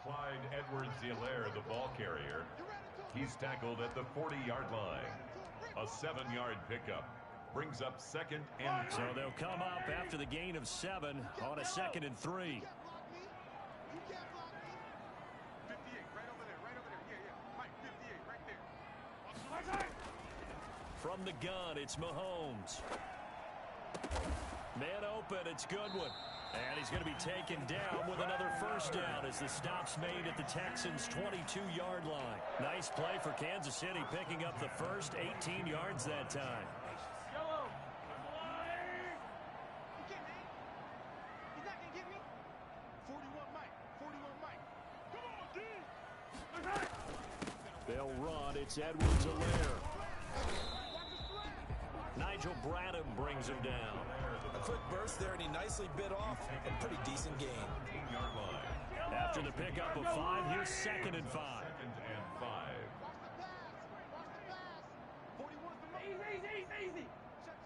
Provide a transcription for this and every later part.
Clyde Edwards-Helaire, the ball carrier. He's tackled at the 40-yard line. A 7-yard pickup brings up second and 3. So they'll come up after the gain of 7 on a 2nd and 3. From the gun, it's Mahomes. Man open, it's Goodwin. And he's going to be taken down with another first down as the stop's made at the Texans' 22-yard line. Nice play for Kansas City, picking up the first 18 yards that time. They'll run. It's Edwards-Helaire. Nigel Bradham brings him down. A quick burst there, and he nicely bit off. A pretty decent gain. After the pickup of 5, here's 2nd and 5. 2nd and 5. Easy.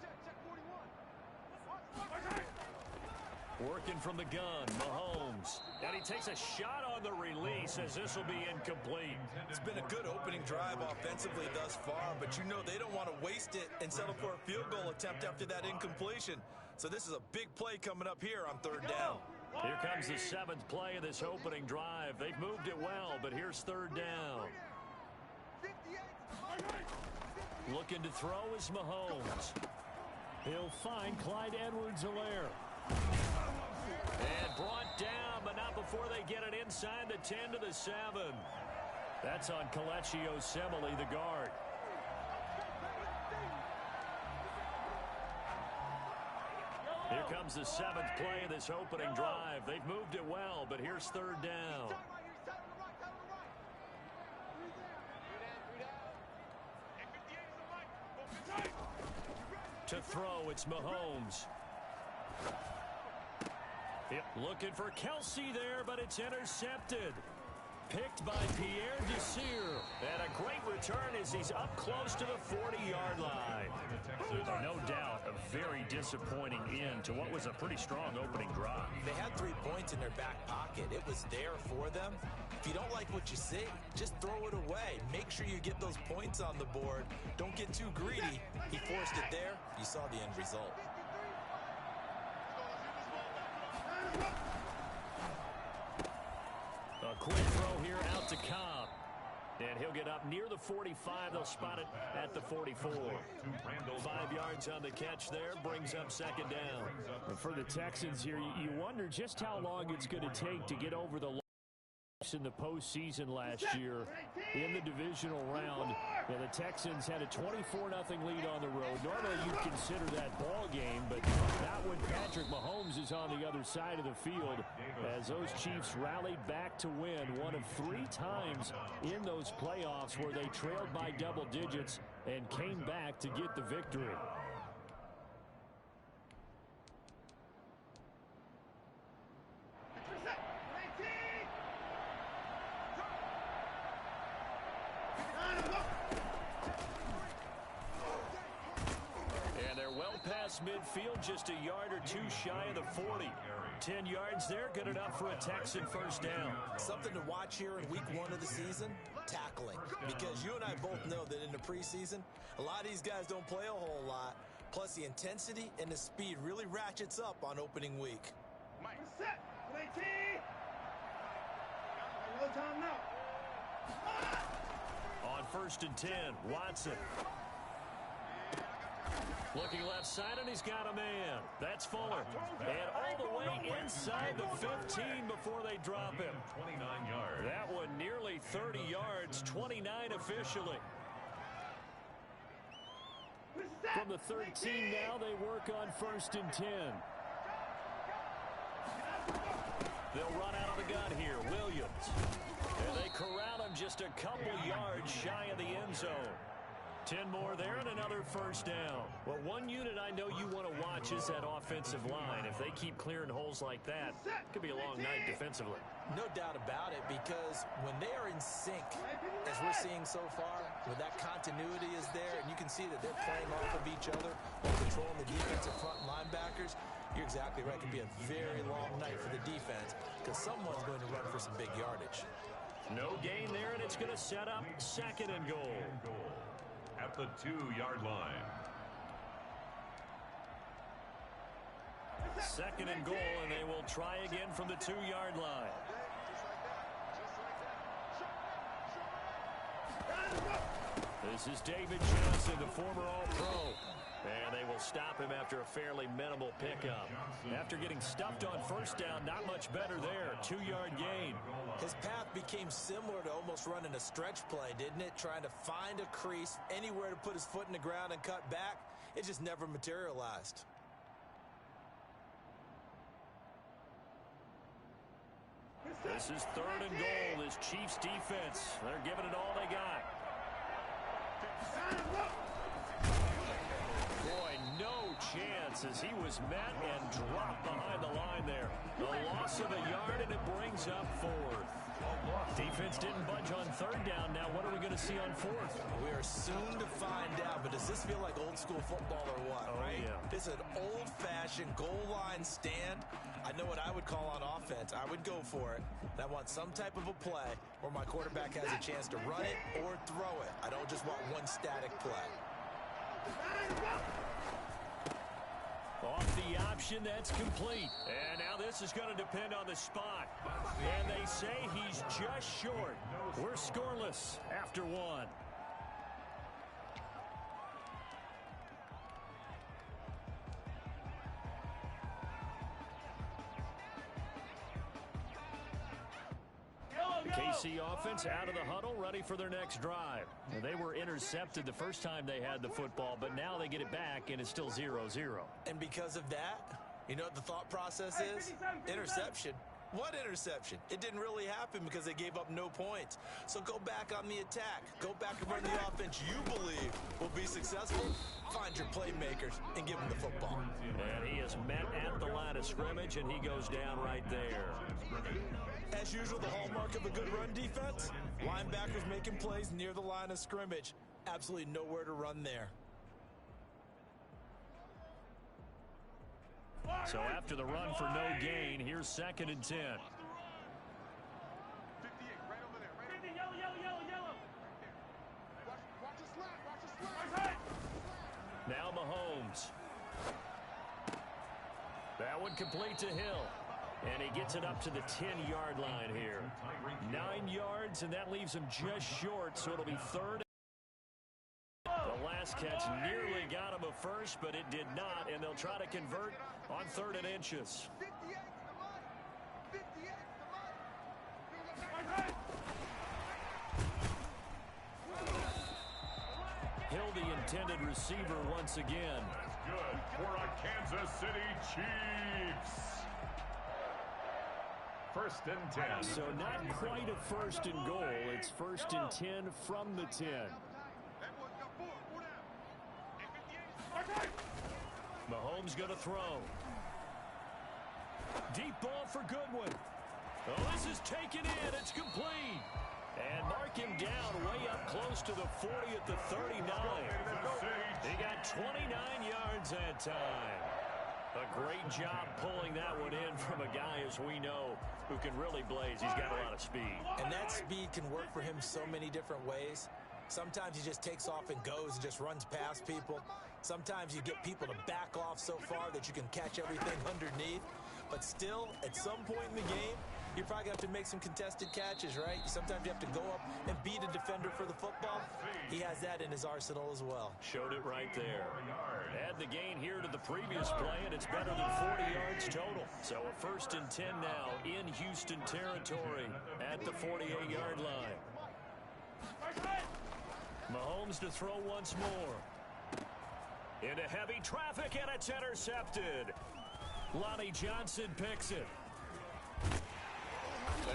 Check 41. Working from the gun, Mahomes. And he takes a shot on the release as this will be incomplete. It's been a good opening drive offensively thus far, but you know they don't want to waste it and settle for a field goal attempt after that incompletion. So this is a big play coming up here on 3rd down. Here comes the 7th play of this opening drive. They've moved it well, but here's 3rd down. Looking to throw is Mahomes. He'll find Clyde Edwards-Helaire. And brought down, but not before they get it inside the 10 to the 7. That's on Kelechi Osemele, the guard. Here comes the 7th play of this opening drive. They've moved it well, but here's 3rd down. To throw, it's Mahomes. Looking for Kelsey there, but it's intercepted. Picked by Pierre Desir. And a great return as he's up close to the 40-yard line. No doubt a very disappointing end to what was a pretty strong opening drive. They had 3 points in their back pocket. It was there for them. If you don't like what you see, just throw it away. Make sure you get those points on the board. Don't get too greedy. He forced it there. You saw the end result. A quick throw here out to Cobb. And he'll get up near the 45. They'll spot it at the 44. 5 yards on the catch there. Brings up 2nd down. And for the Texans here, you wonder just how long it's going to take to get over the loss in the postseason last year in the divisional round. Yeah, the Texans had a 24-0 lead on the road. Normally you'd consider that ball game, but not when Patrick Mahomes is on the other side of the field as those Chiefs rallied back to win one of 3 times in those playoffs where they trailed by double digits and came back to get the victory. Midfield just a yard or 2 shy of the 40. 10 yards there, good enough for a Texan first down. Something to watch here in week 1 of the season, tackling. Because you and I both know that in the preseason, a lot of these guys don't play a whole lot. Plus the intensity and the speed really ratchets up on opening week. Mike, set. Time now. On 1st and 10, Watson. Looking left side, and he's got a man. That's Fuller. And all the way inside the 15 before they drop him. 29 yards. That one nearly 30 yards, 29 officially. From the 13 now, they work on 1st and 10. They'll run out of the gun here. Williams. And they corral him just a couple yards shy of the end zone. 10 more there and another first down. Well, one unit I know you want to watch is that offensive line. If they keep clearing holes like that, it could be a long night defensively. No doubt about it, because when they are in sync, as we're seeing so far, when that continuity is there, and you can see that they're playing off of each other while controlling the defensive front linebackers, You're exactly right. It could be a very long night for the defense because someone's going to run for some big yardage. No gain there, and it's going to set up 2nd and goal. At the 2-yard line. 2nd and goal, and they will try again from the 2-yard line. This is David Johnson, the former All-Pro. And they will stop him after a fairly minimal pickup. After getting stuffed on 1st down, not much better there. 2-yard gain. His path became similar to almost running a stretch play, didn't it? Trying to find a crease, anywhere to put his foot in the ground and cut back. It just never materialized. This is 3rd and goal. This Chiefs defense, they're giving it all they got. Boy, no chance as he was met and dropped behind the line there. The loss of a yard, and it brings up 4th. Defense didn't budge on 3rd down. Now what are we going to see on 4th? We are soon to find out, but does this feel like old school football or what, right? Yeah. This is an old-fashioned goal line stand. I know what I would call on offense. I would go for it. And I want some type of a play where my quarterback has a chance to run it or throw it. I don't just want one static play. Off the option, that's complete. And now this is going to depend on the spot. And they say he's just short. We're scoreless after 1. The KC offense out of the huddle, ready for their next drive. They were intercepted the first time they had the football, but now they get it back, and it's still 0-0. And because of that, you know what the thought process is? Interception. What interception? It didn't really happen because they gave up no points. So go back on the attack. Go back and run the offense you believe will be successful. Find your playmakers and give them the football. And he is met at the line of scrimmage, and he goes down right there. As usual, the hallmark of a good run defense, linebackers making plays near the line of scrimmage. Absolutely nowhere to run there. So after the run for no gain, here's 2nd and 10. 58, right over there. Right 50, yellow. Watch the slap. Now Mahomes. That one complete to Hill. And he gets it up to the 10-yard line here. 9 yards, and that leaves him just short, so it'll be 3rd. The last catch nearly got him a first, but it did not, and they'll try to convert on 3rd and inches. 58. Hill, the intended receiver once again. Good for a Kansas City Chiefs. 1st and 10. So not quite a 1st and goal. It's 1st and 10 from the 10. Mahomes going to throw. Deep ball for Goodwin. Oh, this is taken in. It's complete. And mark him down way up close to the 40 at the 39. He got 29 yards that time. A great job pulling that one in from a guy, as we know, who can really blaze. He's got a lot of speed. And that speed can work for him so many different ways. Sometimes he just takes off and goes and just runs past people. Sometimes you get people to back off so far that you can catch everything underneath. But still, at some point in the game, you're probably going to have to make some contested catches, right? Sometimes you have to go up and beat a defender for the football. He has that in his arsenal as well. Showed it right there. Add the gain here to the previous play, and it's better than 40 yards total. So a 1st and 10 now in Houston territory at the 48-yard line. Mahomes to throw once more. Into heavy traffic, and it's intercepted. Lonnie Johnson picks it.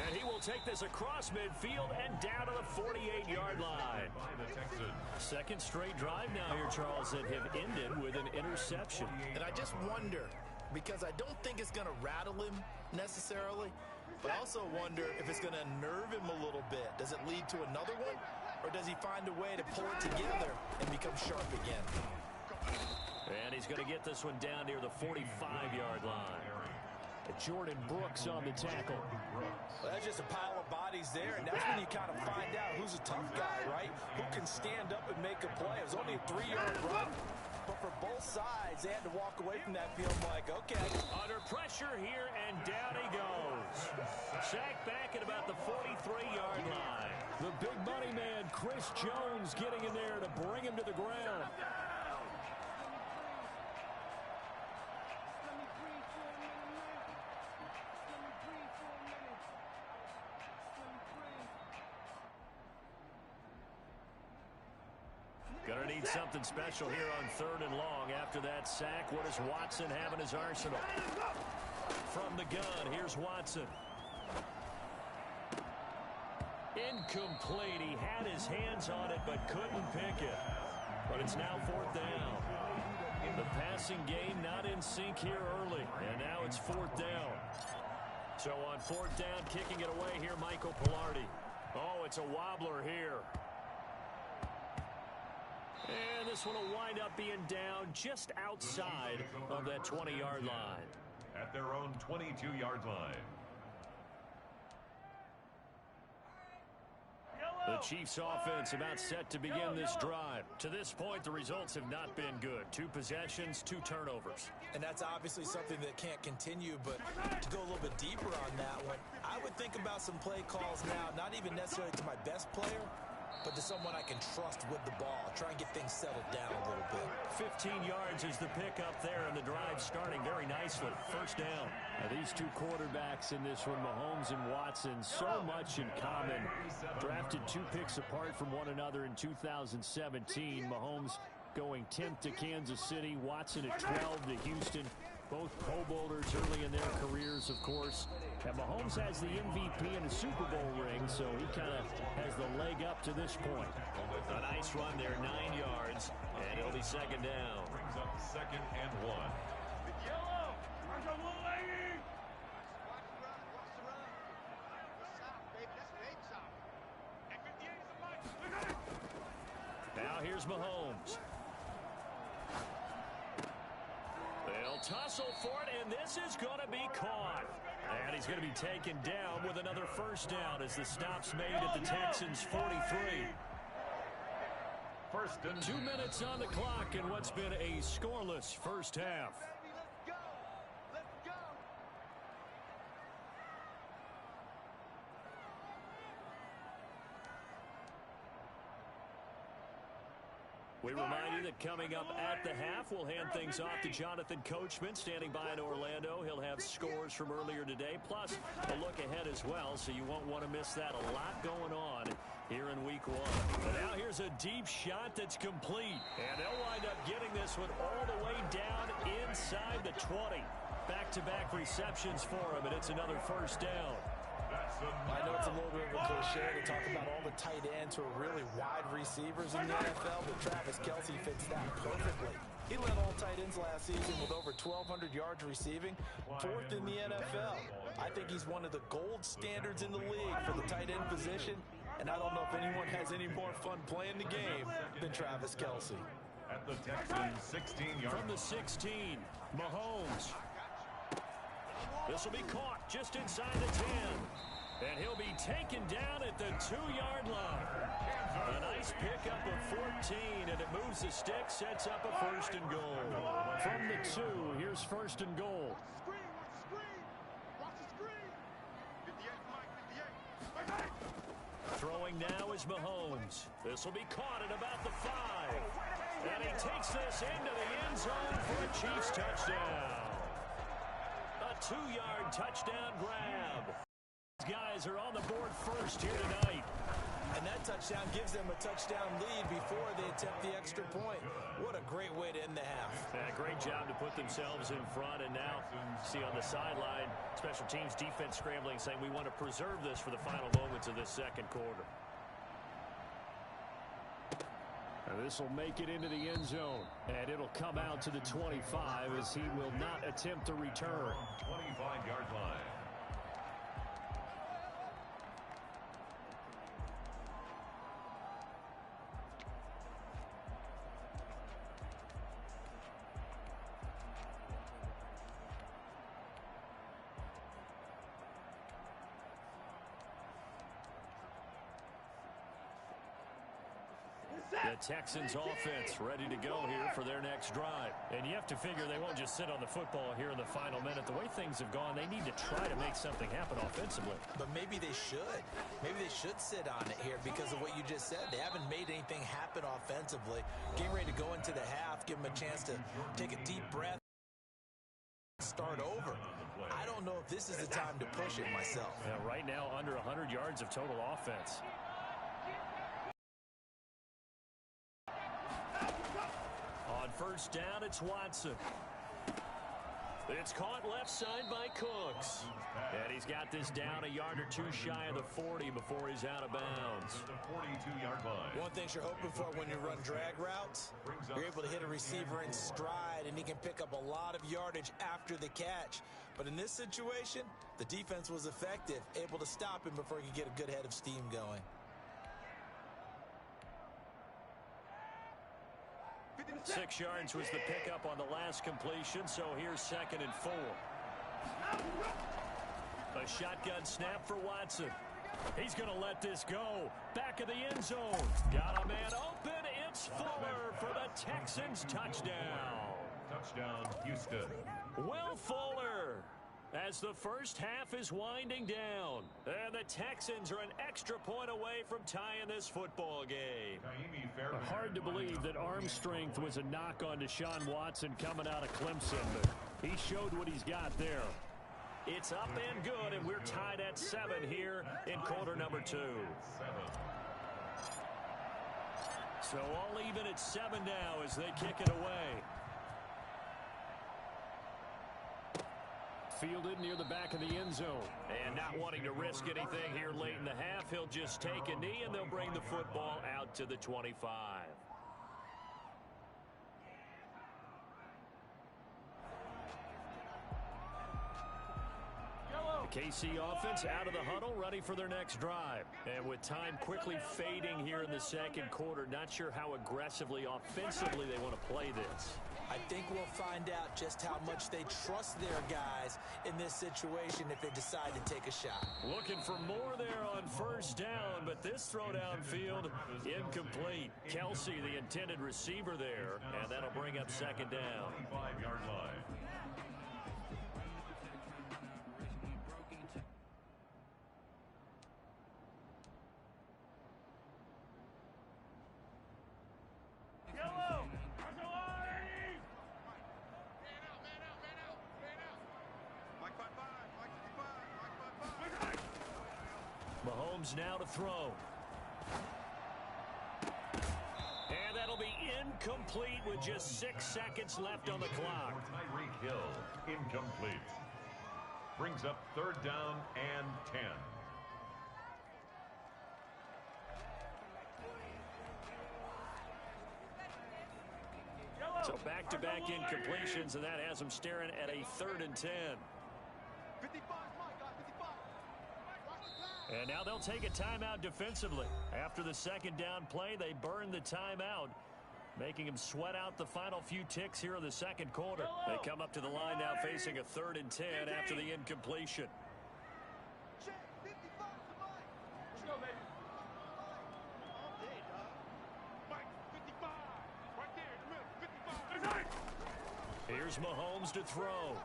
And he will take this across midfield and down to the 48-yard line. 2nd straight drive now here, Charles, that have ended with an interception. And I just wonder, because I don't think it's going to rattle him necessarily, but I also wonder if it's going to unnerve him a little bit. Does it lead to another one, or does he find a way to pull it together and become sharp again? And he's going to get this one down near the 45-yard line. Jordan Brooks on the tackle. Well, that's just a pile of bodies there, and that's when you kind of find out who's a tough guy, right? Who can stand up and make a play. It was only a 3-yard run, but for both sides, they had to walk away from that field like, okay. Under pressure here, and down he goes. Sacked back at about the 43-yard line. The big money man, Chris Jones, getting in there to bring him to the ground. Gonna need something special here on 3rd and long after that sack. What does Watson have in his arsenal? From the gun, here's Watson. Incomplete. He had his hands on it but couldn't pick it. But it's now 4th down. The passing game not in sync here early. And now it's 4th down. So on 4th down, kicking it away here, Michael Pilardi. Oh, it's a wobbler here. And this one will wind up being down just outside of that 20-yard line. At their own 22-yard line. The Chiefs offense about set to begin this drive. To this point, the results have not been good. 2 possessions, 2 turnovers. And that's obviously something that can't continue, but to go a little bit deeper on that one, I would think about some play calls now, not even necessarily to my best player, but to someone I can trust with the ball. Try and get things settled down a little bit. 15 yards is the pickup there, and the drive starting very nicely. 1st down. Now, these 2 quarterbacks in this one, Mahomes and Watson, so much in common. Drafted 2 picks apart from one another in 2017. Mahomes going 10th to Kansas City, Watson at 12 to Houston. Both Pro Bowlers early in their careers, of course. And Mahomes has the MVP and a Super Bowl ring, so he kind of has the leg up to this point. A nice run there, 9 yards, and it'll be 2nd down. Brings up 2nd and 1. Now here's Mahomes. They'll tussle for it, and this is going to be caught. And he's going to be taken down with another 1st down as the stop's made at the Texans' 43. 1st and 2 minutes on the clock in what's been a scoreless 1st half. We remind you that coming up at the half, we'll hand things off to Jonathan Coachman, standing by in Orlando. He'll have scores from earlier today, plus a look ahead as well, so you won't want to miss that. A lot going on here in Week 1. And now here's a deep shot that's complete. And they'll wind up getting this one all the way down inside the 20. Back-to-back receptions for him, and it's another 1st down. I know it's a little bit of a cliche to talk about all the tight ends who are really wide receivers in the NFL, but Travis Kelce fits that perfectly. He led all tight ends last season with over 1,200 yards receiving, 4th in the NFL. I think he's one of the gold standards in the league for the tight end position, and I don't know if anyone has any more fun playing the game than Travis Kelce. At the Texans' 16-yard. From the 16, Mahomes. This will be caught just inside the 10. And he'll be taken down at the 2-yard line. A nice pickup of 14, and it moves the stick, sets up a 1st and goal. From the 2, here's 1st and goal. Throwing now is Mahomes. This will be caught at about the 5. And he takes this into the end zone for a Chiefs touchdown. A 2-yard touchdown grab. Guys are on the board first here tonight. And that touchdown gives them a touchdown lead before they attempt the extra point. What a great way to end the half. Yeah, great job to put themselves in front. And now, see on the sideline, special teams defense scrambling, saying we want to preserve this for the final moments of this 2nd quarter. And this will make it into the end zone. And it'll come out to the 25 as he will not attempt to return. 25-yard line. The Texans offense ready to go here for their next drive. And you have to figure they won't just sit on the football here in the final minute. The way things have gone, they need to try to make something happen offensively. But maybe they should. Maybe they should sit on it here because of what you just said. They haven't made anything happen offensively. Getting ready to go into the half, give them a chance to take a deep breath, start over. I don't know if this is the time to push it myself. Yeah, right now, under 100 yards of total offense. On first down, it's Watson. It's caught left side by Cooks. And he's got this down a yard or two shy of the 40 before he's out of bounds. The 42-yard line. One thing you're hoping for when you run drag routes, you're able to hit a receiver in stride, and he can pick up a lot of yardage after the catch. But in this situation, the defense was effective, able to stop him before he could get a good head of steam going. Six yards was the pickup on the last completion, so here's 2nd and 4. A shotgun snap for Watson. He's going to let this go. Back of the end zone. Got a man open. It's Fuller for the Texans touchdown. Touchdown, Houston. Will Fuller, as the first half is winding down. And the Texans are an extra point away from tying this football game. Hard to believe that arm strength was a knock on Deshaun Watson coming out of Clemson, but he showed what he's got there. It's up and good, and we're tied at 7 here in quarter number 2. So all even at 7 now as they kick it away. Fielded near the back of the end zone. And not wanting to risk anything here late in the half, he'll just take a knee, and they'll bring the football out to the 25. The KC offense out of the huddle, ready for their next drive. And with time quickly fading here in the second quarter, not sure how aggressively, offensively they want to play this. I think we'll find out just how much they trust their guys in this situation if they decide to take a shot. Looking for more there on first down, but this throw downfield incomplete. Kelsey, the intended receiver there, and that'll bring up 2nd down. 5-yard line. Mahomes now to throw. And that'll be incomplete with just 6 seconds left on the clock. Tyreek Hill, incomplete. Brings up 3rd down and 10. So back-to-back incompletions, and that has them staring at a 3rd and 10. And now they'll take a timeout defensively. After the 2nd down play, they burn the timeout, making them sweat out the final few ticks here in the second quarter. They come up to the line now facing a 3rd and 10 after the incompletion. Here's Mahomes to throw.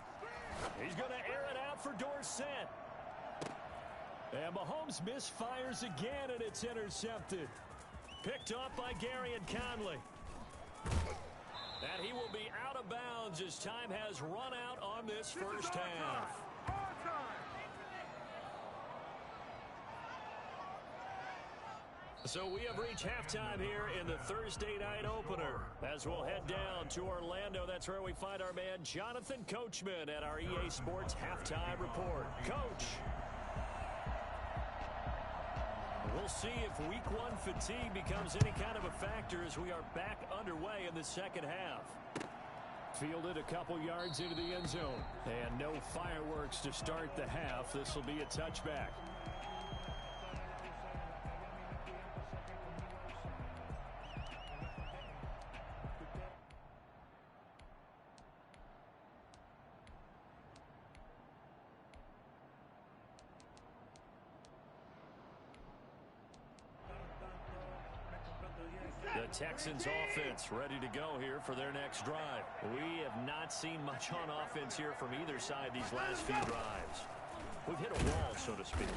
He's going to air it out for Dorsett. And Mahomes misfires again, and it's intercepted. Picked off by Gary and Conley. And he will be out of bounds as time has run out on this first half. So we have reached halftime here in the Thursday night opener. As we'll head down to Orlando, that's where we find our man Jonathan Coachman at our EA Sports Halftime Report. Coach. We'll see if week 1 fatigue becomes any kind of a factor as we are back underway in the second half. Fielded a couple yards into the end zone. And no fireworks to start the half. This will be a touchback. The Texans offense ready to go here for their next drive. We have not seen much on offense here from either side these last few drives. We've hit a wall, so to speak.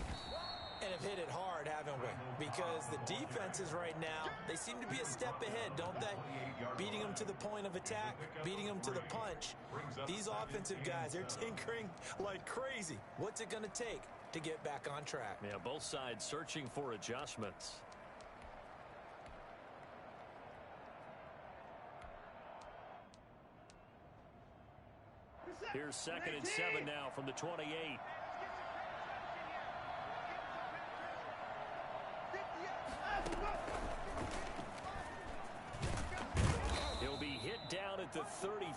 And have hit it hard, haven't we? Because the defenses right now, they seem to be a step ahead, don't they? Beating them to the point of attack, beating them to the punch. These offensive guys, they're tinkering like crazy. What's it going to take to get back on track? Yeah, both sides searching for adjustments. Here's 2nd and 7 now from the 28. He'll be hit down at the 33,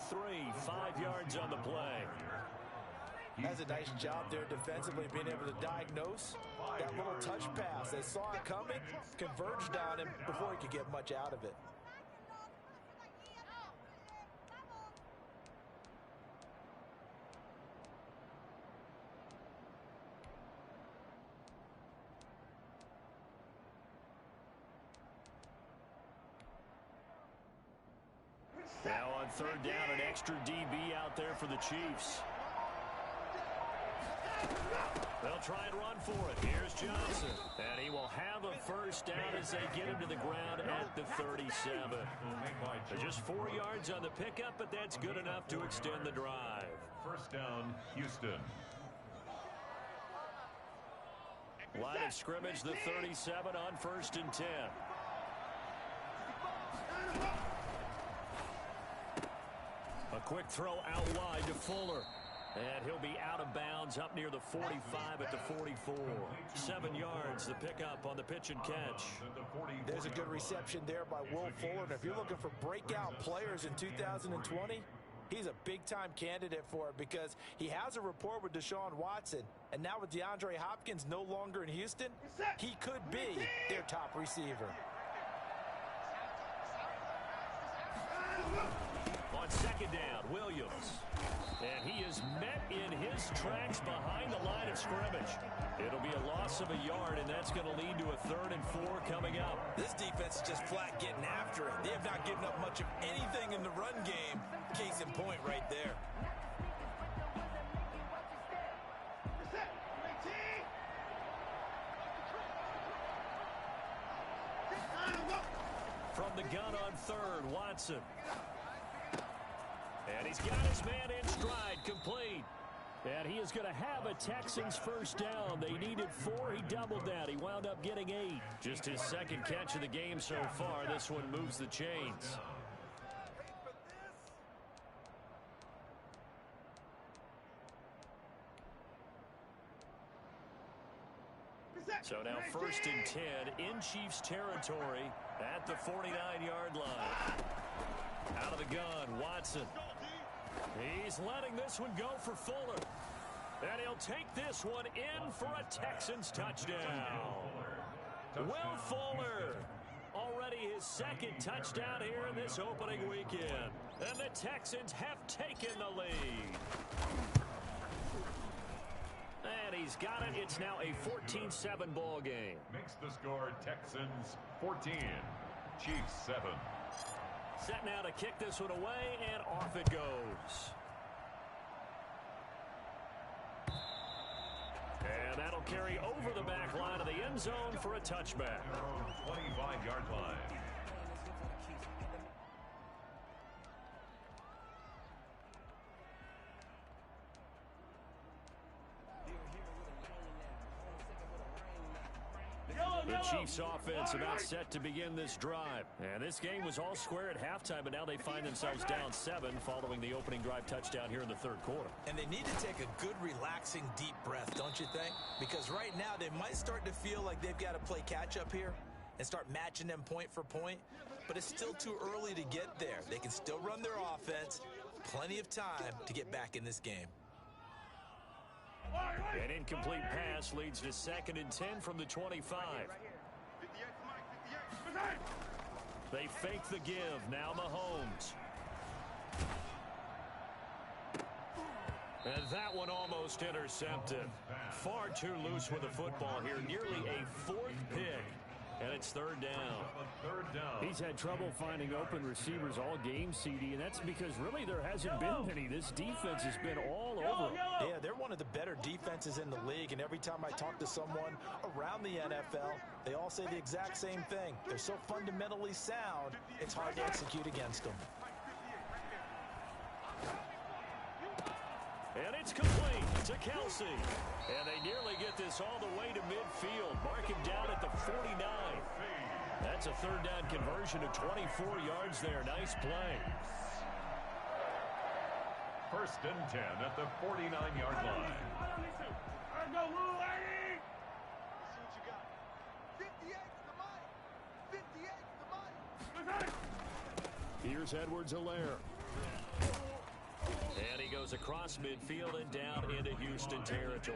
5 yards on the play. Has a nice job there defensively, being able to diagnose that little touch pass. They saw it coming, converged on him before he could get much out of it. Now on 3rd down, an extra DB out there for the Chiefs. They'll try and run for it. Here's Johnson. And he will have a first down as they get him to the ground at the 37. They're just 4 yards on the pickup, but that's good enough to extend the drive. First down, Houston. Line of scrimmage, the 37 on 1st and 10. A quick throw out wide to Fuller. And he'll be out of bounds up near the 45 at the 44. 7 yards, the pickup on the pitch and catch. There's a good reception there by Will Fuller. And if you're looking for breakout players in 2020, he's a big-time candidate for it because he has a rapport with Deshaun Watson. And now with DeAndre Hopkins no longer in Houston, he could be their top receiver. On 2nd down, Williams. And he is met in his tracks behind the line of scrimmage. It'll be a loss of a yard, and that's going to lead to a 3rd and 4 coming up. This defense is just flat getting after it. They have not given up much of anything in the run game. Case in point right there. From the gun on 3rd, Watson. And he's got his man in stride, complete. And he is going to have a Texans first down. They needed 4. He doubled that. He wound up getting 8. Just his 2nd catch of the game so far. This one moves the chains. So now 1st and 10 in Chiefs territory at the 49-yard line. Out of the gun, Watson. He's letting this one go for Fuller. And he'll take this one in for a Texans touchdown. Will Fuller, already his 2nd touchdown here in this opening weekend. And the Texans have taken the lead. And he's got it. It's now a 14-7 ball game. Makes the score Texans 14, Chiefs 7. Set now to kick this one away, and off it goes. And that'll carry over the back line of the end zone for a touchback. 25-yard line. The Chiefs offense about set to begin this drive. And this game was all square at halftime, but now they find themselves down 7 following the opening drive touchdown here in the 3rd quarter. And they need to take a good, relaxing, deep breath, don't you think? Because right now they might start to feel like they've got to play catch-up here and start matching them point for point. But it's still too early to get there. They can still run their offense. Plenty of time to get back in this game. An incomplete pass leads to 2nd and 10 from the 25. They fake the give. Now Mahomes. And that one almost intercepted. Far too loose with the football here. Nearly a 4th pick And it's third down. Third down. He's had trouble finding open receivers all game, CD, and that's because really there hasn't been many. This defense has been all over them. Yeah, they're one of the better defenses in the league, and every time I talk to someone around the NFL, they all say the exact same thing. They're so fundamentally sound, it's hard to execute against them. And it's complete to Kelsey. And they nearly get this all the way to midfield. Mark him down at the 49. That's a third down conversion of 24 yards there. Nice play. First and 10 at the 49-yard line. Here's Edwards-Helaire. And he goes across midfield and down into Houston territory.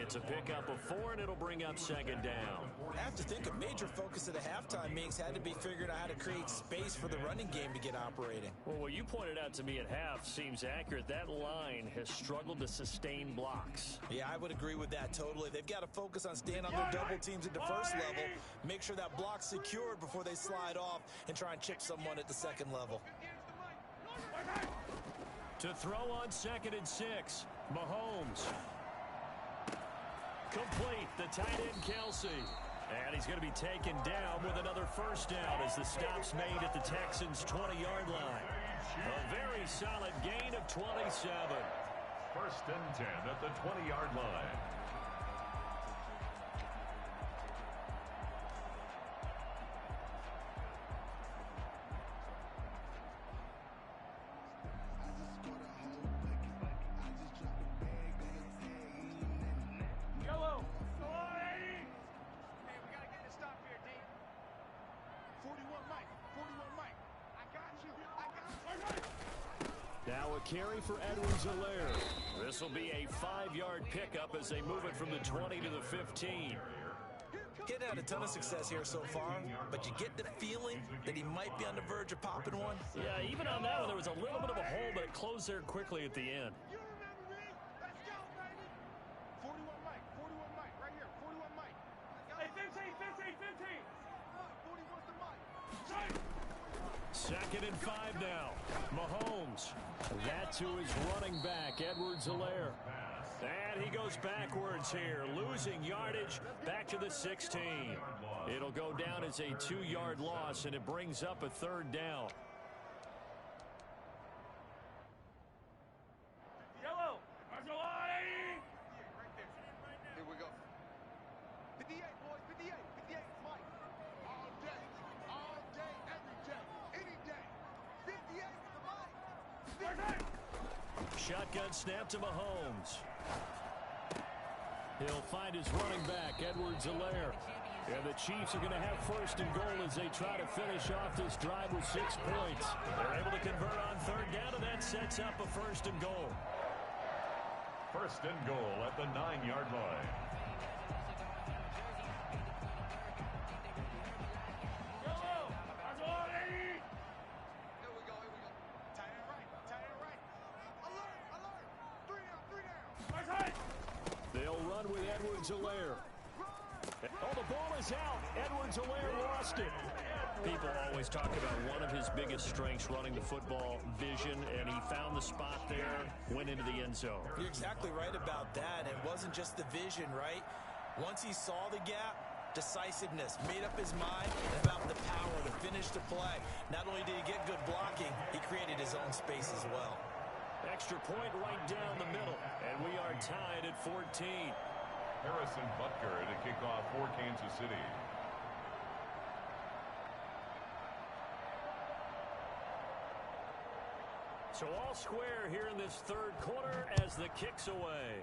It's a pickup of 4, and it'll bring up second down. I have to think a major focus of the halftime meetings had to be figuring out how to create space for the running game to get operating. Well, what you pointed out to me at half seems accurate. That line has struggled to sustain blocks. Yeah, I would agree with that totally. They've got to focus on staying on their double teams at the first level, make sure that block's secured before they slide off and try and chip someone at the second level. To throw on 2nd and 6, Mahomes. Complete, the tight end Kelsey. And he's going to be taken down with another first down as the stop's made at the Texans' 20-yard line. A very solid gain of 27. First and 10 at the 20-yard line. Now a carry for Edwards-Helaire. This will be a 5-yard pickup as they move it from the 20 to the 15. Getting had a ton of success here so far, but you get the feeling that he might be on the verge of popping one. Yeah, even on that one, there was a little bit of a hole, but it closed there quickly at the end. You remember me? Let's go, baby. 41 Mike, right here, 41 Mike. Hey, 15. 40 wants the Mike. 2nd and 5 now. Mahomes. That to his running back, Edwards-Helaire. And he goes backwards here, losing yardage back to the 16. It'll go down as a 2-yard loss, and it brings up a third down. Yellow. Here we go. 58, boys, 58, Mike. All day, every day, any day. 58 the Mike. Shotgun snap to Mahomes. He'll find his running back, Edwards-Helaire. And the Chiefs are going to have first and goal as they try to finish off this drive with 6 points. They're able to convert on third down, and that sets up a first and goal. First and goal at the 9-yard line. They'll run with Edwards-Helaire. Oh, the ball is out. Edwards-Helaire lost it. People always talk about one of his biggest strengths, running the football, vision, and he found the spot there, went into the end zone. You're exactly right about that. It wasn't just the vision, right? Once he saw the gap, decisiveness, made up his mind about the power to finish the play. Not only did he get good blocking, he created his own space as well. Extra point right down the middle, and we are tied at 14. Harrison Butker to kick off for Kansas City. So all square here in this third quarter as the kick's away.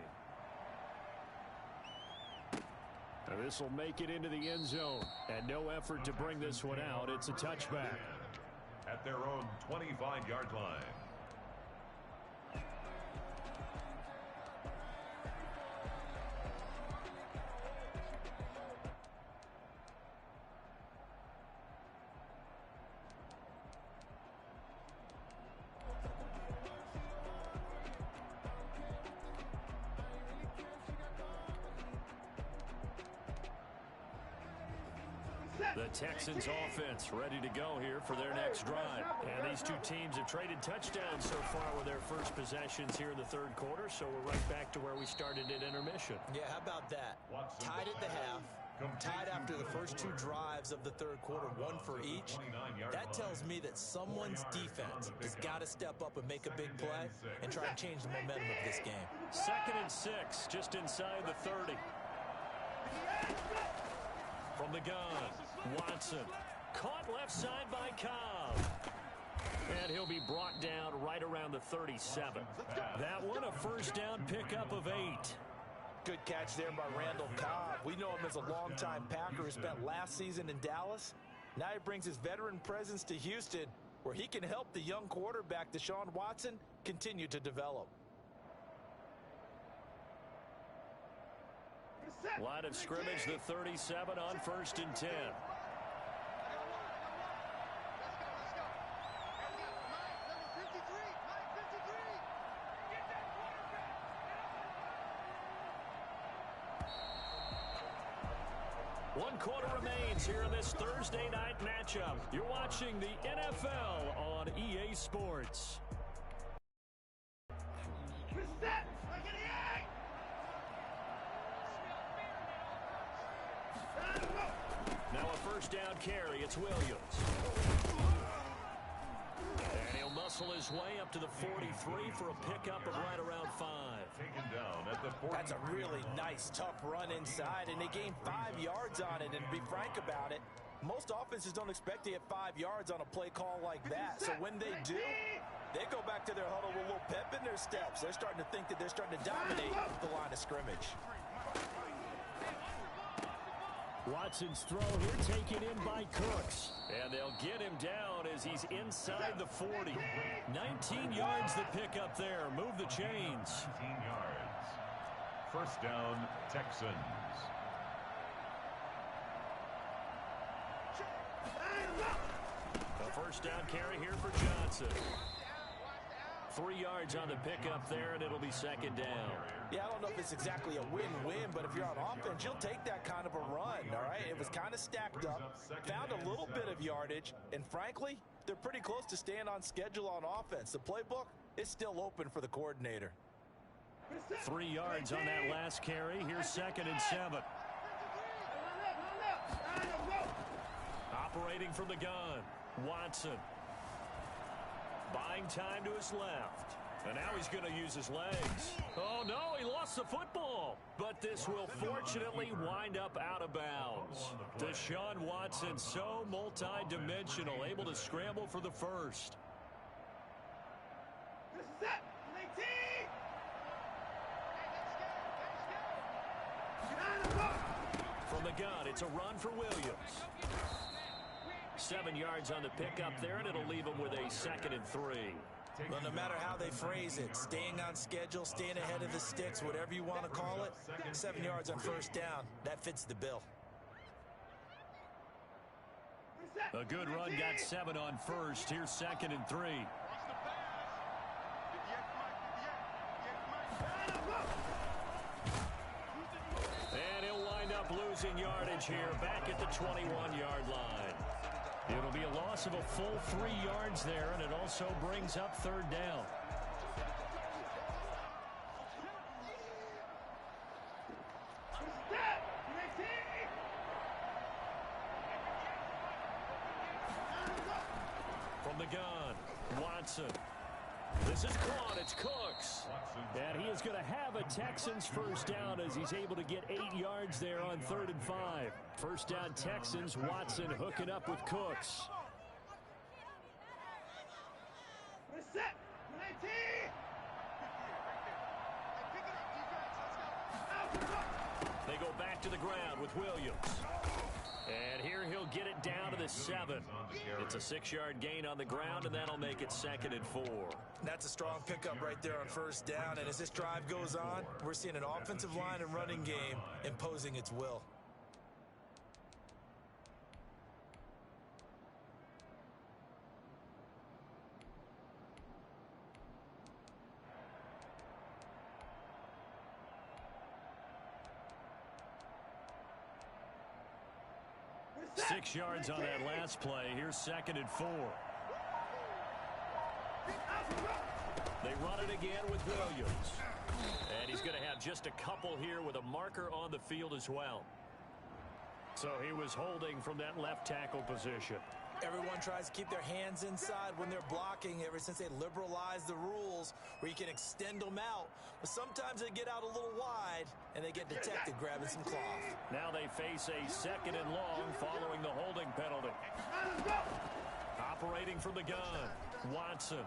And this will make it into the end zone, and no effort to bring this one out. It's a touchback. At their own 25-yard line. The Texans offense ready to go here for their next drive. And these two teams have traded touchdowns so far with their first possessions here in the third quarter, so we're right back to where we started at intermission. Yeah, how about that? Tied at the half, tied after the first two drives of the third quarter, one for each. That tells me that someone's defense has got to step up and make a big play and try and change the momentum of this game. 2nd and 6, just inside the 30. From the gun, Watson. Caught left side by Cobb. And he'll be brought down right around the 37. That one a first down pickup of 8. Good catch there by Randall Cobb. We know him as a longtime Packer who spent last season in Dallas. Now he brings his veteran presence to Houston, where he can help the young quarterback, Deshaun Watson, continue to develop. Line of scrimmage, the 37 on 1st and 10. One quarter remains here in this Thursday night matchup. You're watching the NFL on EA Sports. Now a first down carry. It's Williams. And he'll muscle his way up to the 43 for a pickup of right around 5. Taken down at the 40. That's a really nice, tough run inside, and they gained 5 yards on it. And to be frank about it, most offenses don't expect to get 5 yards on a play call like that. So when they do, they go back to their huddle with a little pep in their steps. They're starting to think that they're starting to dominate the line of scrimmage. Watson's throw here taken in by Cooks. And they'll get him down as he's inside the 40. 19 yards the pickup there. Move the chains. 19 yards. First down, Texans. A first down carry here for Johnson. 3 yards on the pickup there, and it'll be 2nd down. Yeah, I don't know if it's exactly a win-win, but if you're on offense, you'll take that kind of a run, all right? It was kind of stacked up, found a little bit of yardage, and frankly, they're pretty close to staying on schedule on offense. The playbook is still open for the coordinator. 3 yards on that last carry. Here's 2nd and 7. Operating from the gun, Watson. Buying time to his left. And now he's going to use his legs. Oh, no, he lost the football. But this will fortunately wind up out of bounds. Deshaun Watson, so multi-dimensional, able to scramble for the first. From the gun, it's a run for Williams. 7 yards on the pickup there, and it'll leave him with a 2nd and 3. Well, no matter how they phrase it, staying on schedule, staying ahead of the sticks, whatever you want to call it, 7 yards on first down, that fits the bill. A good run, got 7 on first. Here's 2nd and 3. And he'll wind up losing yardage here, back at the 21-yard line. It'll be a loss of a full 3 yards there, and it also brings up 3rd down. From the gun, Watson. This is caught. It's Cooks. And he is going to have a Texans first down as he's able to get 8 yards there on 3rd and 5. First down Texans. Watson hooking up with Cooks. They go back to the ground with Williams. And here he'll get it down to the 7. It's a 6-yard gain on the ground, and that'll make it 2nd and 4. That's a strong pickup right there on first down, and as this drive goes on, we're seeing an offensive line and running game imposing its will. 6 yards on that last play. Here's 2nd and 4. They run it again with Williams. And he's going to have just a couple here with a marker on the field as well. So he was holding from that left tackle position. Everyone tries to keep their hands inside when they're blocking ever since they liberalized the rules where you can extend them out. But sometimes they get out a little wide and they get detected grabbing some cloth. Now they face a 2nd and long following the holding penalty. Operating from the gun, Watson.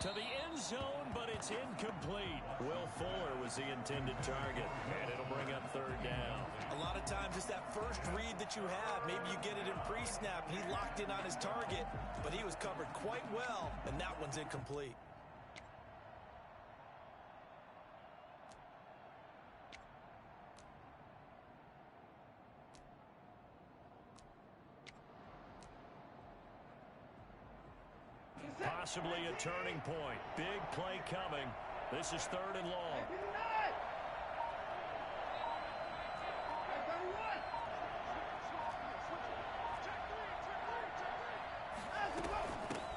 To the end zone, but it's incomplete. Will Fuller was the intended target, and it'll bring up 3rd down. A lot of times it's that first read that you have. Maybe you get it in pre-snap. He locked in on his target, but he was covered quite well, and that one's incomplete. Possibly a turning point. Big play coming. This is 3rd and long.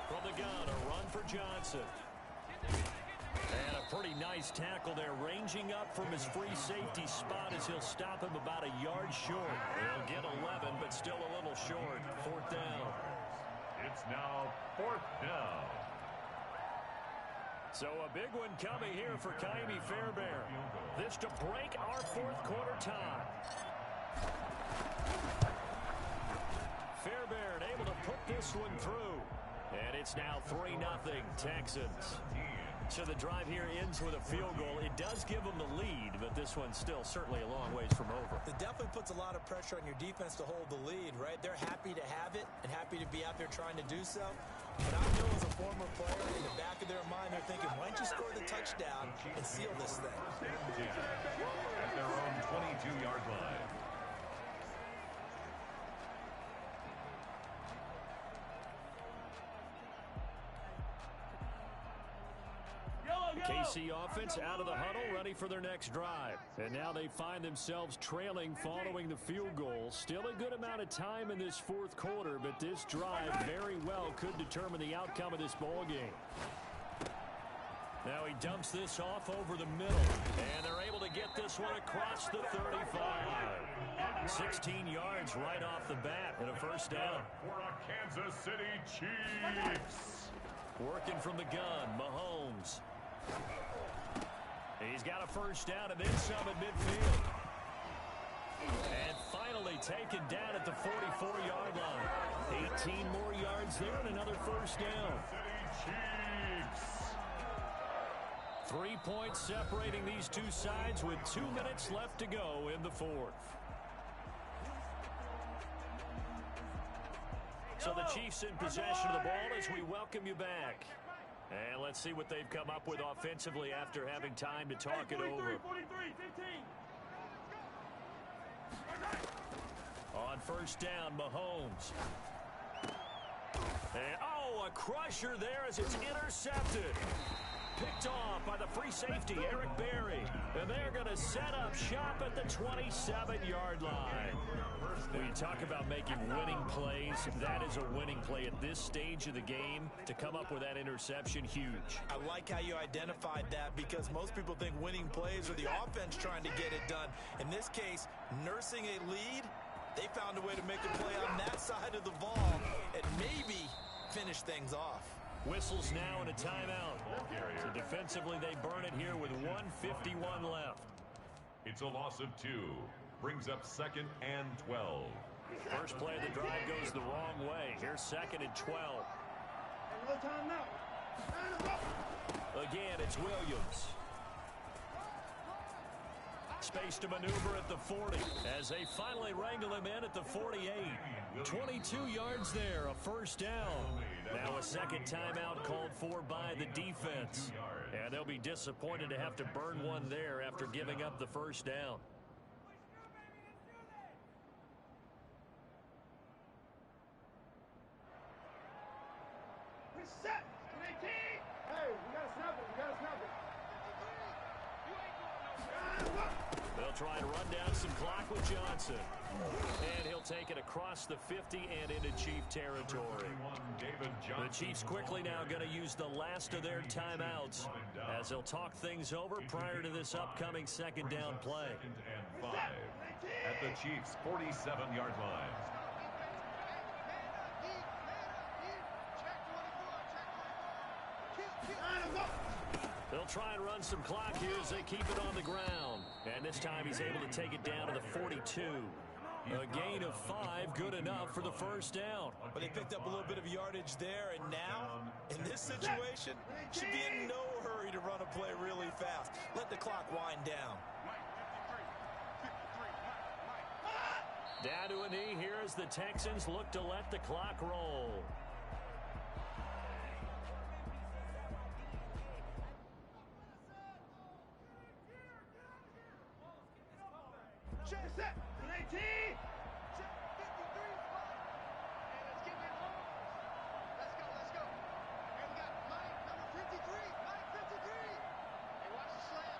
From the gun, a run for Johnson. And a pretty nice tackle there, ranging up from his free safety spot as he'll stop him about a yard short. He'll get 11, but still a little short. 4th down. It's now 4th down. So a big one coming here for Kaimi Fairbairn. This to break our 4th quarter tie. Fairbairn able to put this one through. And it's now 3-0 Texans. So the drive here ends with a field goal. It does give them the lead, but this one's still certainly a long ways from over. It definitely puts a lot of pressure on your defense to hold the lead, right? They're happy to have it and happy to be out there trying to do so. But I know as a former player, in the back of their mind, they're thinking, why don't you score the touchdown and seal this thing? At their own 22-yard line. KC offense out of the huddle, ready for their next drive. And now they find themselves trailing following the field goal. Still a good amount of time in this 4th quarter, but this drive very well could determine the outcome of this ball game. Now he dumps this off over the middle, and they're able to get this one across the 35. 16 yards right off the bat and a 1st down. For a Kansas City Chiefs. Working from the gun, Mahomes. He's got a 1st down and then some at midfield. And finally taken down at the 44-yard line. 18 more yards there and another 1st down. Chiefs. 3 points separating these two sides with 2 minutes left to go in the 4th. So the Chiefs in possession of the ball as we welcome you back. And let's see what they've come up with offensively after having time to talk it over. 43, 15. On 1st down, Mahomes. And, a crusher there as it's intercepted. Picked off by the free safety, Eric Berry. And they're going to set up shop at the 27-yard line. When you talk about making winning plays, that is a winning play at this stage of the game. To come up with that interception, huge. I like how you identified that because most people think winning plays are the offense trying to get it done. In this case, nursing a lead, they found a way to make a play on that side of the ball and maybe finish things off. Whistles now and a timeout. So defensively, they burn it here with 1:51 left. It's a loss of 2. Brings up 2nd and 12. First play of the drive goes the wrong way. Here's 2nd and 12. Again, it's Williams. Space to maneuver at the 40 as they finally wrangle him in at the 48. 22 yards there, a 1st down. Now a 2nd timeout called for by the defense. And they'll be disappointed to have to burn one there after giving up the 1st down. They'll try and run down some clock with Johnson. And he'll take it across the 50 and into Chief territory. The Chiefs quickly now going to use the last of their timeouts as they'll talk things over prior to this upcoming second down play. Second and 5 at the Chiefs' 47-yard line. They'll try and run some clock here as they keep it on the ground. And this time he's able to take it down to the 42. A gain of 5, good enough for the first down. But they picked up a little bit of yardage there, and now, in this situation, should be in no hurry to run a play really fast. Let the clock wind down. Down to a knee here as the Texans look to let the clock roll. Set. 18. Check 53 spot. And let's get it home. Let's go. And we got Mike, number 53. Mike 53. Hey, watch the slam.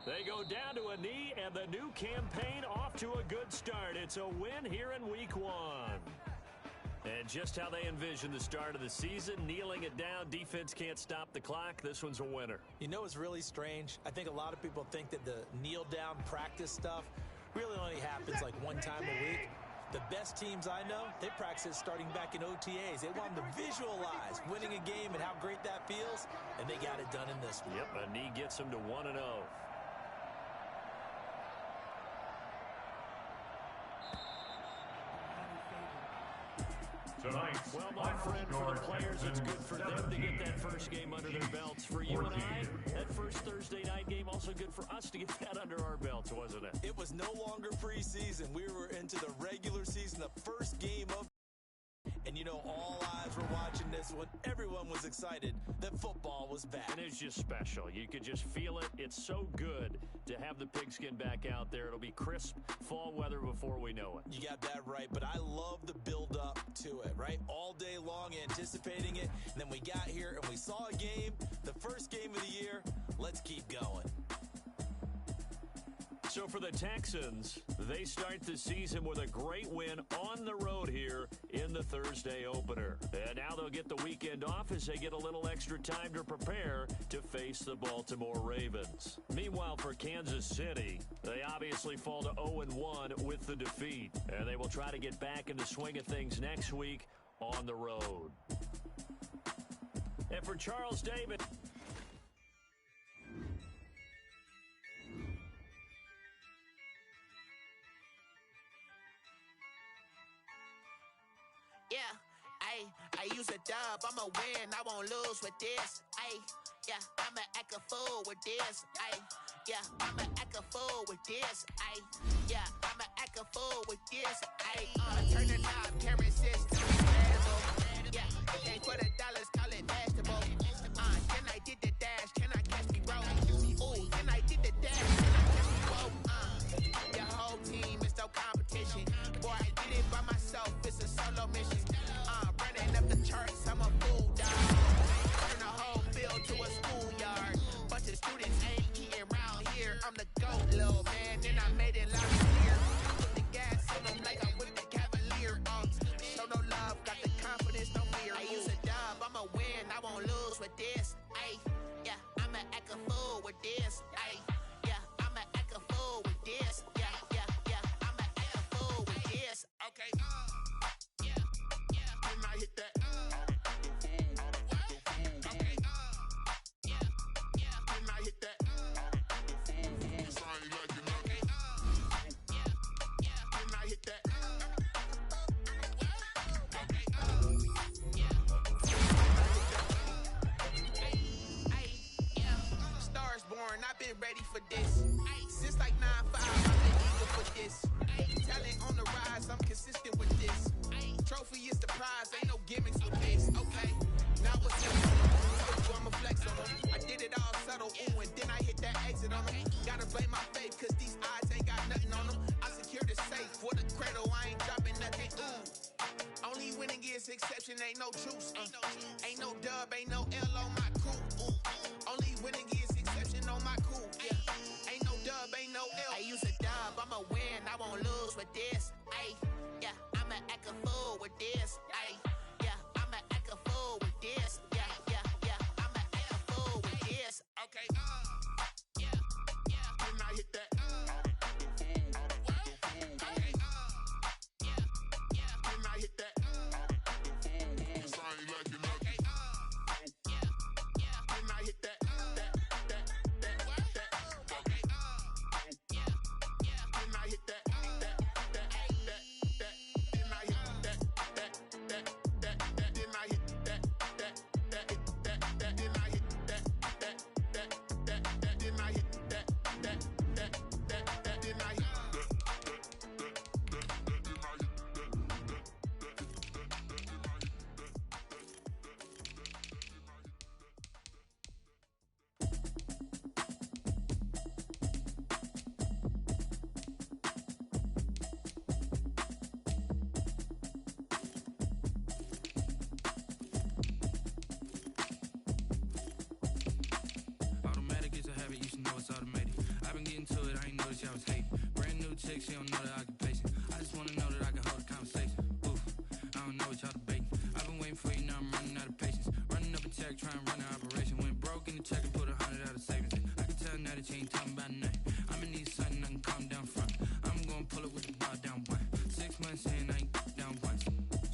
They go down to a knee, and the new campaign off to a good start. It's a win here in week 1. And just how they envision the start of the season, kneeling it down, defense can't stop the clock. This one's a winner. You know what's really strange? I think a lot of people think that the kneel-down practice stuff really only happens like one time a week. The best teams I know, they practice starting back in OTAs. They want them to visualize winning a game and how great that feels, and they got it done in this one. Yep, a knee gets them to 1-0. Tonight, well, my friend, for the players, it's good for them to get that first game under their belts. For you and I, that first Thursday night game, also good for us to get that under our belts, wasn't it? It was no longer preseason. We were into the regular season, the first game of. And, you know, all eyes were watching this one. Everyone was excited that football was back. And it's just special. You could just feel it. It's so good to have the pigskin back out there. It'll be crisp fall weather before we know it. You got that right, but I love the build-up to it, right? All day long anticipating it, and then we got here and we saw a game, the first game of the year. Let's keep going. So for the Texans, they start the season with a great win on the road here in the Thursday opener. And now they'll get the weekend off as they get a little extra time to prepare to face the Baltimore Ravens. Meanwhile, for Kansas City, they obviously fall to 0-1 with the defeat. And they will try to get back in the swing of things next week on the road. And for Charles Davis... Yeah, I use a dub, I'ma win, I won't lose with this. Yeah, I'ma act a fool with this. Yeah, I'ma act a fool with this. Yeah, I'ma act a fool with this. Turn the knob, camera system, incredible. Yeah, can't put $1, call it vegetable. Then I did the dash, can I catch me roll? Ooh, then I did the dash, can I catch me roll? Your whole team is no competition. Boy, I did it by myself, it's a solo mission. Running up the charts, I'm a fool, dog. Turn the whole field to a schoolyard. Bunch of students ain't eating around here. I'm the GOAT, little man, and I made it loud and clear. Put the gas on them like I'm with the Cavalier. Show no love, got the confidence, no fear. I use a dub, I'ma win, I won't lose with this. Yeah, I'ma act a fool with this. Yeah, I'ma act a fool with this. Yeah, I'ma act a fool with this. Okay. Can I hit that? Okay. Can I hit that? Can I hit that? Stars born, I've been ready for this. Since like 9-5, I've been eager for this. Talent on the rise, I'm consistent with this. Trophy is the prize, ain't no gimmicks with this. Okay, now what's up? Told you I'ma flex on them. I did it all subtle, ooh, and then I hit that that exit on them. Gotta blame my faith, cause these odds ain't got nothing on them. I secure the safe for the cradle, I ain't dropping nothing. Only winning is exception, ain't no truce. Ain't no dub, ain't no L on my crew. Only winning is exception on my crew. Yeah. Ain't no dub, ain't no L. I use a dub, I'ma win, I won't lose with this. Ay, yeah, I'ma act a fool with this. Ay, yeah, I'ma act a fool with this. Yeah, yeah, yeah, I'ma act a fool with this. Okay, yeah, yeah. Then I hit that. Okay, yeah, yeah. Then I hit that. She don't know the occupation. I just wanna know that I can hold a conversation. Oof, I don't know what y'all debating. I've been waiting for you, now I'm running out of patience. Running up a check, trying to run an operation. Went broke in the check and put 100 out of savings in. I can tell now that you ain't talking about nothing. I'ma need something I can calm down front. I'm gonna pull it with the bar down one. 6 months in, I ain't down once.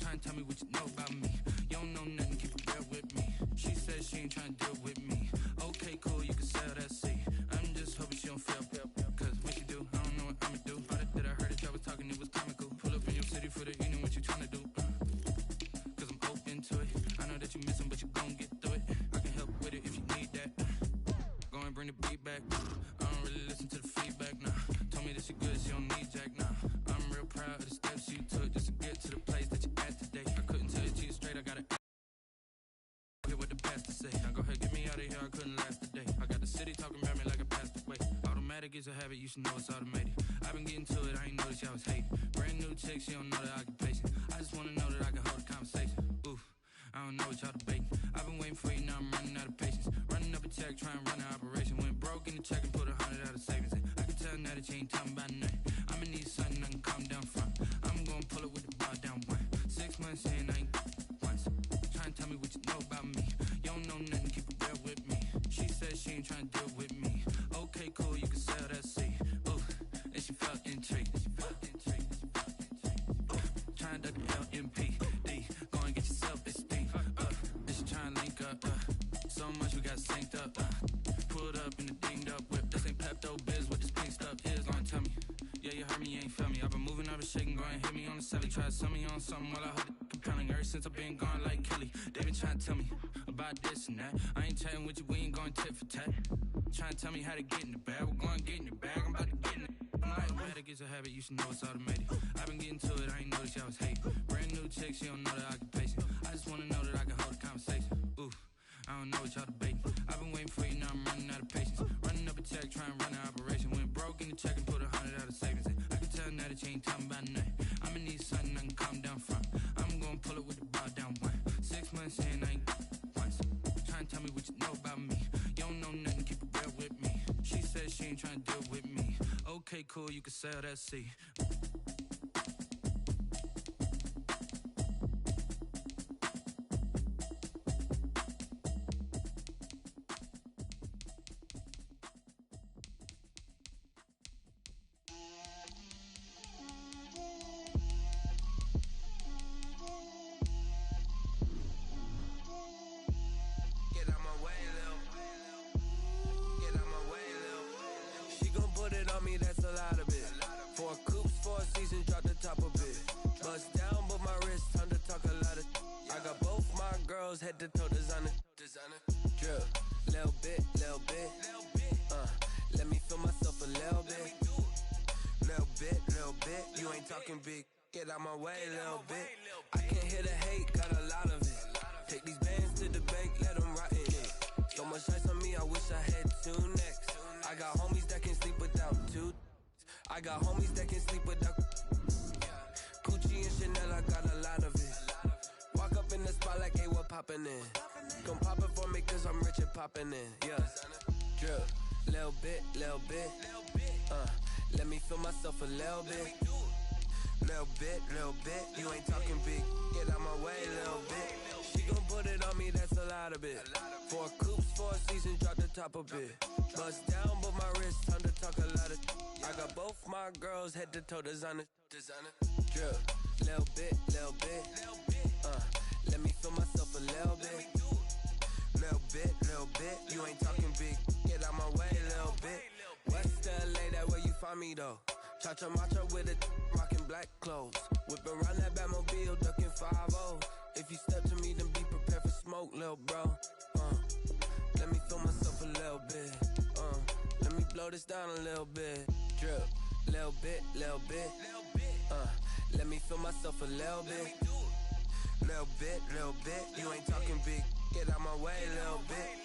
Trying to tell me what you know about me. You don't know nothing, keep it real with me. She said she ain't trying to deal with me. Okay, cool, you can sell that seat. I'm just hoping she don't feel. Cause when she do, I don't know what I'ma do. That I heard that y'all was talking, it was comical. Pull up in your city for the evening, what you tryna do? Cause I'm open to it. I know that you miss him, but you gon' get through it. I can help with it if you need that. Go and bring the beat back. I don't really listen to the feedback, nah. Told me that she good, she don't need Jack, nah. I'm real proud of the steps you took just to get to the place that you at today. I couldn't tell you to you straight, I gotta hear what the pastor say. Now go ahead, get me out of here, I couldn't last a day. I got the city talking about me like I passed away. Automatic is a habit, you should know it's automated. I've been getting to it, I ain't noticed y'all was hating. Brand new chick, she don't know the occupation. I just wanna know that I can hold a conversation. Oof, I don't know what y'all debating. I've been waiting for you, now I'm running out of patience. Running up a check, trying to run an operation. Went broke in the check and put 100 out of savings in. I can tell now that you ain't talking about nothing. I'ma need something I can calm down front. I'm gonna pull it with the bar down one. 6 months in, I ain't once. Trying to tell me what you know about me. You don't know nothing, keep it real with me. She said she ain't trying to deal with me. Okay, cool, you can sell that seat. Ooh, and she felt intrigued. Trying to duck the LMPD. Go and get yourself esteem. And she trying to link up. So much we got synced up. Pulled up in the dinged up whip. This ain't Pepto-Biz, what this pink stuff is. Gonna tell me. Yeah, you heard me, you ain't feel me. I've been moving, I've been shaking, go and hit me on the celly. Try to sell me on something while I hold it compelling. Ever since I've been gone like Kelly, they been trying to tell me about this and that. I ain't chatting with you, we ain't going tit for tat. Trying to tell me how to get in the bag. We're going to get in the bag, I'm about to get in it. I'm like, automatic is a habit, you should know it's automated. I've been getting to it, I ain't noticed y'all was hating. Brand new chick, she don't know the occupation. I just wanna know that I can hold a conversation. Oof, I don't know what y'all debating. I've been waiting for you, now I'm running out of patience. Running up a check, trying to run an operation. Went broke in the check and put 100 out of savings in. I can tell now that you ain't talking about nothing. I'ma need something I can calm down front. I'm gonna pull it with the bar down one. 6 months in, I ain't once. Trying to tell me what you know about me. You don't know nothing, keep it real with me. She said she ain't trying to deal with me. Okay, cool, you can sell that seat. Head to toe designer. Drill, little bit. Let me feel myself a little bit. Little bit. You ain't talking big. Get out my way, little bit. I can't hear the hate, got a lot of it. Take these bands to the bank, let them rot in it. So much ice on me, I wish I had two necks. I I got homies that can sleep without Gucci and Chanel, I got a lot of it. Walk up in the spot like, hey, what poppin' in? Come pop it for me, cause I'm rich and poppin' in. Yeah, drip, little bit. Let me feel myself a little bit. Little bit. You ain't talking big. Get out my way, little bit. She gon' put it on me, that's a lot of it. 4 coops, 4 seasons, drop the top a bit. Bust down, but my wrist, time to talk a lot of. I got both my girls, head to toe designer. Drip, little bit. Let me feel myself a little bit. Little bit. You ain't talking big. Get out my way, little bit. West LA, that where you find me though. Cha-cha matcha with it, rockin' black clothes. Whip around that Batmobile, ducking 5-0. If you step to me, then be prepared for smoke, lil' bro. Let me feel myself a little bit. Let me blow this down a little bit. Drip, little bit. Let me feel myself a little bit. Little bit. You ain't talking big. Get out my way, little bit.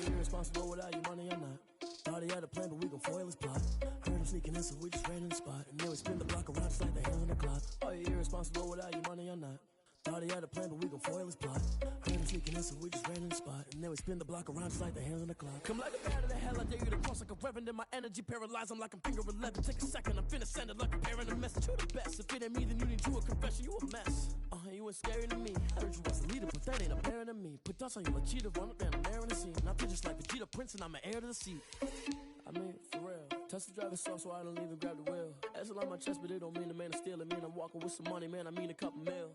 Irresponsible without your money or not. Thought he had a plan, but we gon' foil his plot. Heard him sneaking in, so we just ran in the spot. And then we spin the block around just like the hand on the clock. Are you irresponsible without your money or not? Thought he had a plan, but we gon' foil his plot. Heard him sneaking in, so we just ran in the spot. And then we spin the block around just like the hands on the clock. Come like a bat of the hell, I dare you to cross like a reverend. In my energy paralyzed, I'm like I'm finger 11. Take a second, I'm finna send it like a parent a message. You the best, if it ain't me, then you need to a confession. You a mess, you ain't scary to me. Heard you was a leader, but that ain't apparent to me. Put dust on you like cheetah, run up and I'm there in the scene. Now I just like Vegeta Prince and I'm an heir to the seat. I mean, for real. Touch the driver's sauce so I don't even grab the wheel. That's on my chest, but it don't mean the man is stealing. Mean I'm walking with some money, man, I mean a couple mil.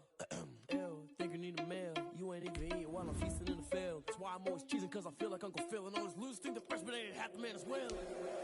Ew, think you need a meal. You ain't even eating while I'm feasting in the field. That's why I'm always cheesing, cause I feel like Uncle Phil. And all those losers think the freshman ain't half the man as well.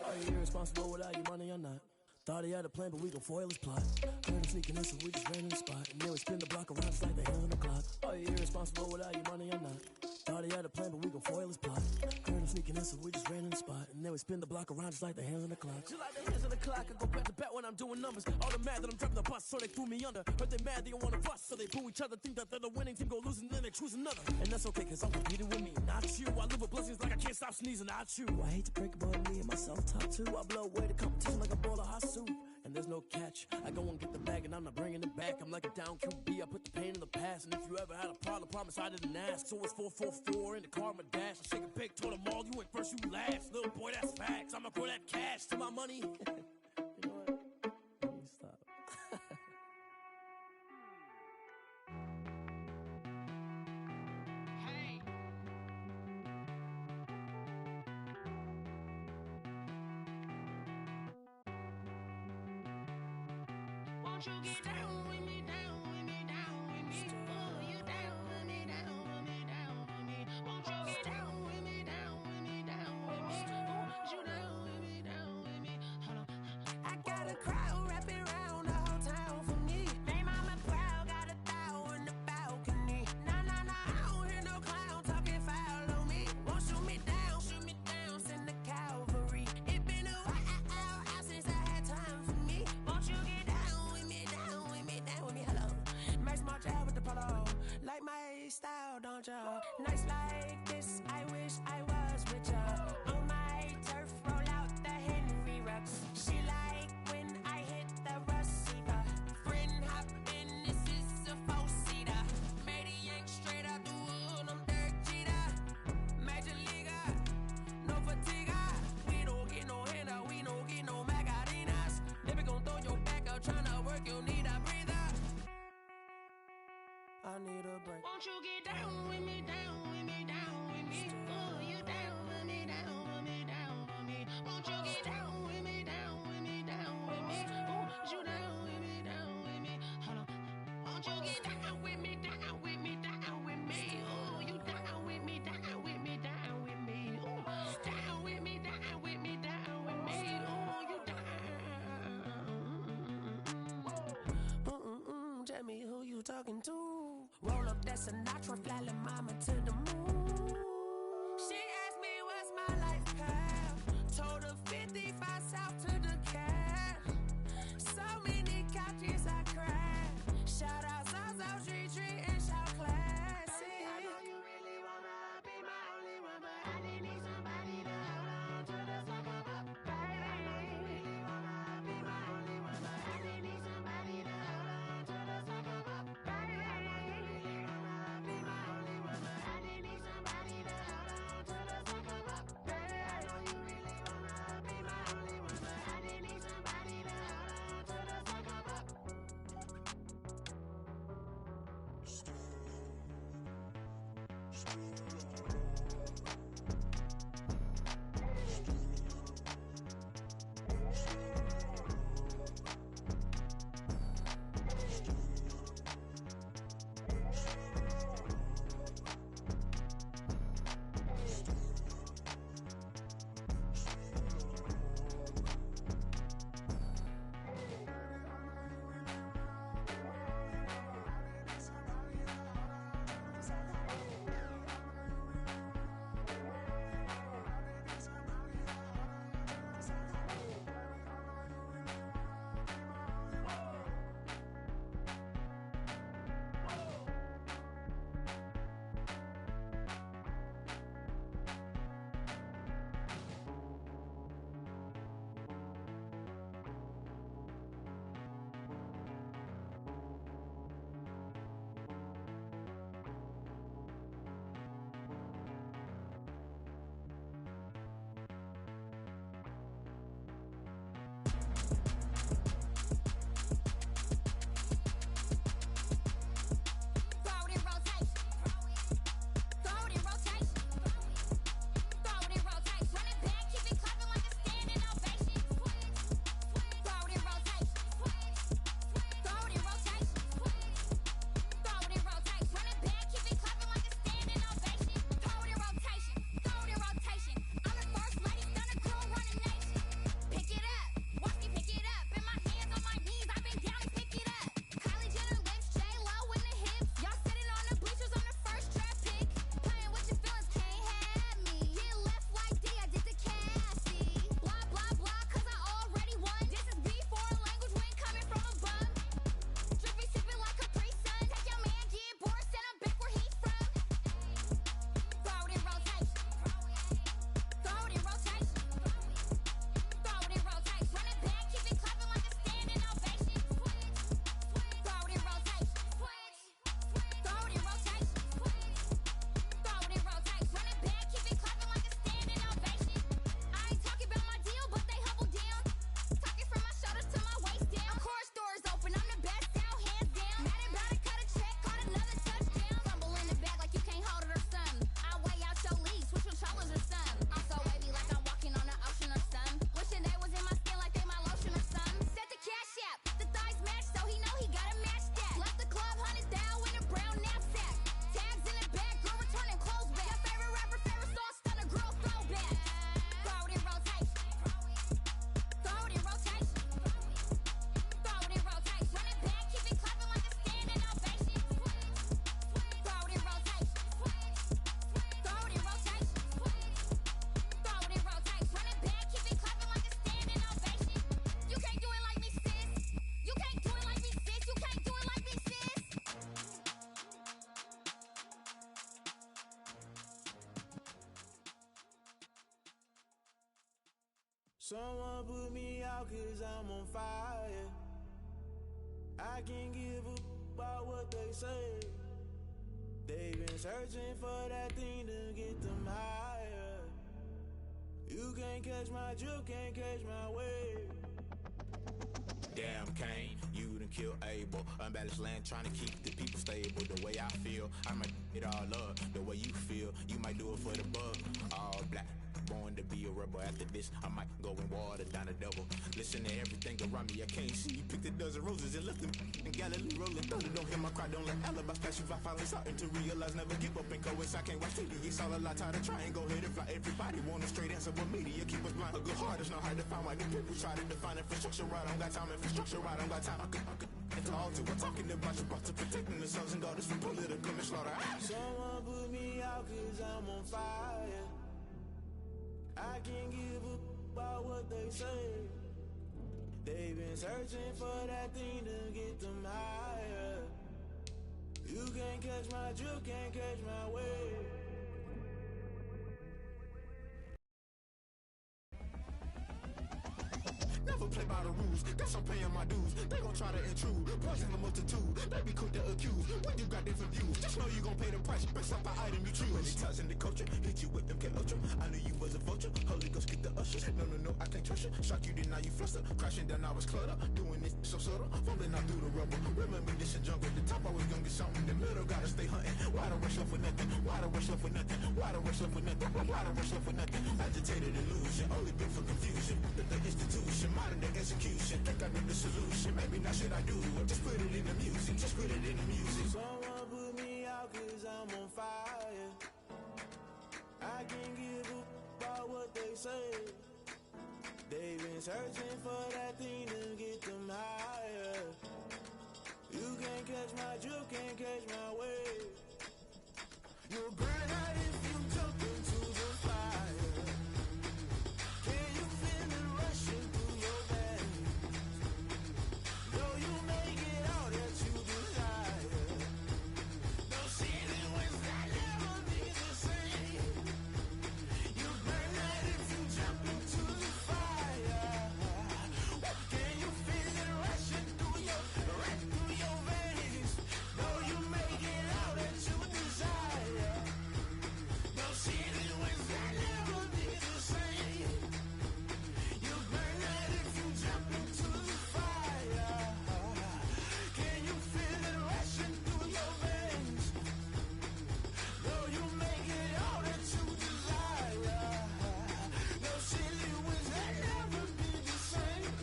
Are you irresponsible without your money or not? Thought he had a plan, but we gon' foil his plot. Heard him sneaking in, so we just ran in the spot. And then we spin the block around just like the hand on the clock. Are you irresponsible without your money or not? Thought he had a plan, but we gon' foil his plot. Heard him sneaking in, so we just ran in the spot. And then we spin the block around just like the hands on the clock. Just like the hands on the clock, I go back to back when I'm doing numbers. All the mad that I'm driving the bus, so they threw me under. Heard they mad, they don't wanna bust, so they boo each other. Think that they're the winning team, go losing, then they choose another. And that's okay, cause I'm competing with me, not you. I live with blessings like I can't stop sneezing, not you. I hate to break about me and myself top two. I blow away the competition like a bowl of hot soup. And there's no catch. I go and get the bag and I'm not bringing it back. I'm like a down QB, I put the pain in the past. And if you ever had a problem, promise I didn't ask. So it's 444 in the car, my dash. I shake a pig, told them all, you went first, you last. Little boy, that's facts. I'ma throw that cash to my money. You know what? Let me stop. Hey. Won't you get down with me, down with me, down with me? Oh, you down with me, down with me, down with me. Won't you get down with me, down with me, down with me? Oh, you down with me, down with me? Hold on. I got a crowd wrapping around the whole town for me. They mama proud, got a thou in the balcony. Nah, I don't hear no clown talking foul on me. Won't shoot me down, send the cavalry. It been a while since I had time for me. Won't you get down with me, down with me, down with me? Hello, Max March out with the polo. Like my style, don't ya? Nights like this, I wish I was with ya. On my turf, roll out the Henry Rux. She like when I hit the receiver. Friend hop in, this is a four-seater. Made a yank straight out the wood, I'm Derek Jeter. Major leaguer, no fatigue. We don't get no handout, we don't get no Macarinas. Never gon' throw your back out, tryna work, you need a breather. I need a break. Won't you get down with me, down with me, down with me? Oh, you down with me, down with me, down with me? Won't you get down with me, down with me, down with me? Oh, you down with me, down with me? Hold on. Won't you get down with me, down with me, down with me? Oh, you down with me, down with me, down with me? Oh, down with me, down with me, down with me? Oh, you down. Tell me who you talking to. that Sinatra, fly la mama to the moon. She asked me what's my life path. Told her 55 south to the cab. So many couches I cried. Shout out South Street Tree and shout classy. I know you really wanna be my only one, but I didn't need somebody to hold on to the second up. Baby, I know you really wanna be my only one, but I didn't need somebody to hold on to the second up. Baby, I know you really wanna be my only one, but I didn't need somebody to hold on to the second up. Baby, I know you really wanna be my only one, but I didn't need somebody to hold on to the second up. Someone put me out 'cause I'm on fire. I can't give a about what they say. They've been searching for that thing to get them higher. You can't catch my drift, can't catch my wave. Damn, Kane, you done killed Abel. Unbalanced land trying to keep the people stable. The way I feel, I might it all up. The way you feel, you might do it for the bug. All black, born to be a rebel. After this, I might go and water down the devil. Listen to everything around me, I can't see. Picked a dozen roses and left them in Galilee rolling thunder. Don't hear my cry, don't let alibis pass you. I finally starting to realize, never give up and coincide. Can't watch TV, it's all a lot. Tired of trying, go ahead and fly. Everybody want a straight answer, but media keep us blind. A good heart is not hard to find. Why the people try to define infrastructure right? I don't got time, infrastructure right? I don't got time. I could. It's all assaulted. We're talking about your brother protecting the sons and daughters from political manslaughter. Someone put me out 'cause I'm on fire. I can't give a about what they say. They've been searching for that thing to get them higher. You can't catch my drift, can't catch my wave. Never play by the rules, guess I'm paying my dues. They gon' try to intrude, poison the multitude. They be quick to accuse, when you got different views. Just know you gon' pay the price, based off the item you choose. Many times in the culture, hit you with them K Ultra. I knew you was a vulture, Holy Ghost get the usher. No, I can't trust you. Shock you, then now you fluster. Crashing down, I was clutter. Doing this so subtle, fumbling out through the rubble. Remember this in jungle, the top I was gonna get something. The middle gotta stay hunting. Why the rush up for nothing? Why the rush up for nothing? Why the rush up for nothing? Why the rush up for nothing? Agitated illusion, only been for confusion. The institution, modern day execution. Think I know the solution. Maybe not should I do it? Just put it in the music. Just put it in the music. Someone put me out 'cause I'm on fire. I can't give a about what they say. They've been searching for that thing to get them higher. You can't catch my drift, can't catch my wave. You'll burn out if you jump into the fire. Can you feel it rushing through your veins? Though you make it all that you desire. No ceiling was that never be the same. You burn out if you jump into the fire. Can you feel it rushing through your veins? Though you make it all that you desire. No ceiling was that never be the same. You burn out if you jump into the fire. Can you feel it rushing through your veins? Though you make it all that you desire. No ceiling was that never be the same.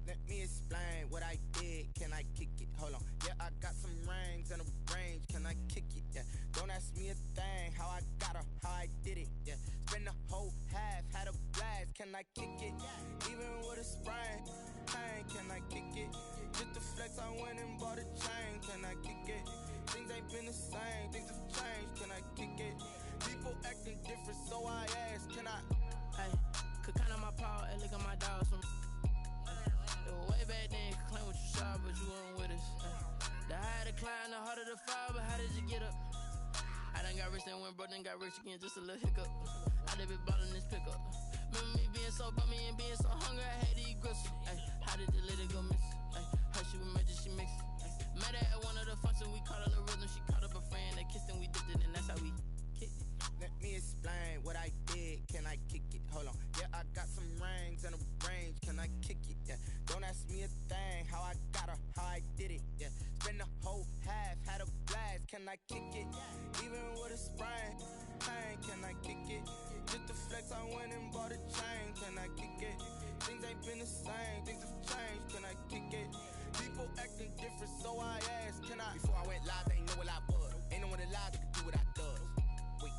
Let me explain what I did. Can I kick it? Hold on. Yeah, I got some rings and a range. Can I kick it? Yeah. Don't ask me a thing. How I got her, how I did it. Yeah. Spend the whole half, had a blast. Can I kick it? Even with a sprain. Pain, can I kick it? Just to flex, I went and bought a chain. Can I kick it? Things ain't been the same. Things have changed. Can I kick it? People acting different, so I ask. Can I? Hey, could count on my paw and look at my dogs. Way back then, could claim what you saw, but you weren't with us. The higher the climb, the harder the fall, but how did you get up? I done got rich and went broke, then got rich again, just a little hiccup. I done been ballin' this pickup. Remember me being so bummy and being so hungry, I had to eat gristle. Ay, how did the lady go miss? Ay, her she was magic, she mixed. Met her at one of the functions, we caught her the rhythm, she caught up a friend, they kissed and we dipped it, and that's how we kicked it. Let me explain what I did. Can I kick it? Hold on. Yeah, I got some rings and a range. Can I kick it? Yeah. Don't ask me a thing. How I got her, how I did it. Yeah. Spend the whole half, had a blast. Can I kick it? Even with a sprain. Pain, can I kick it? Just to flex, I went and bought a chain. Can I kick it? Things ain't been the same. Things have changed. Can I kick it? People acting different, so I asked. Can I? Before I went live, they ain't know what I was. Ain't no one alive that could do what I does. Wait.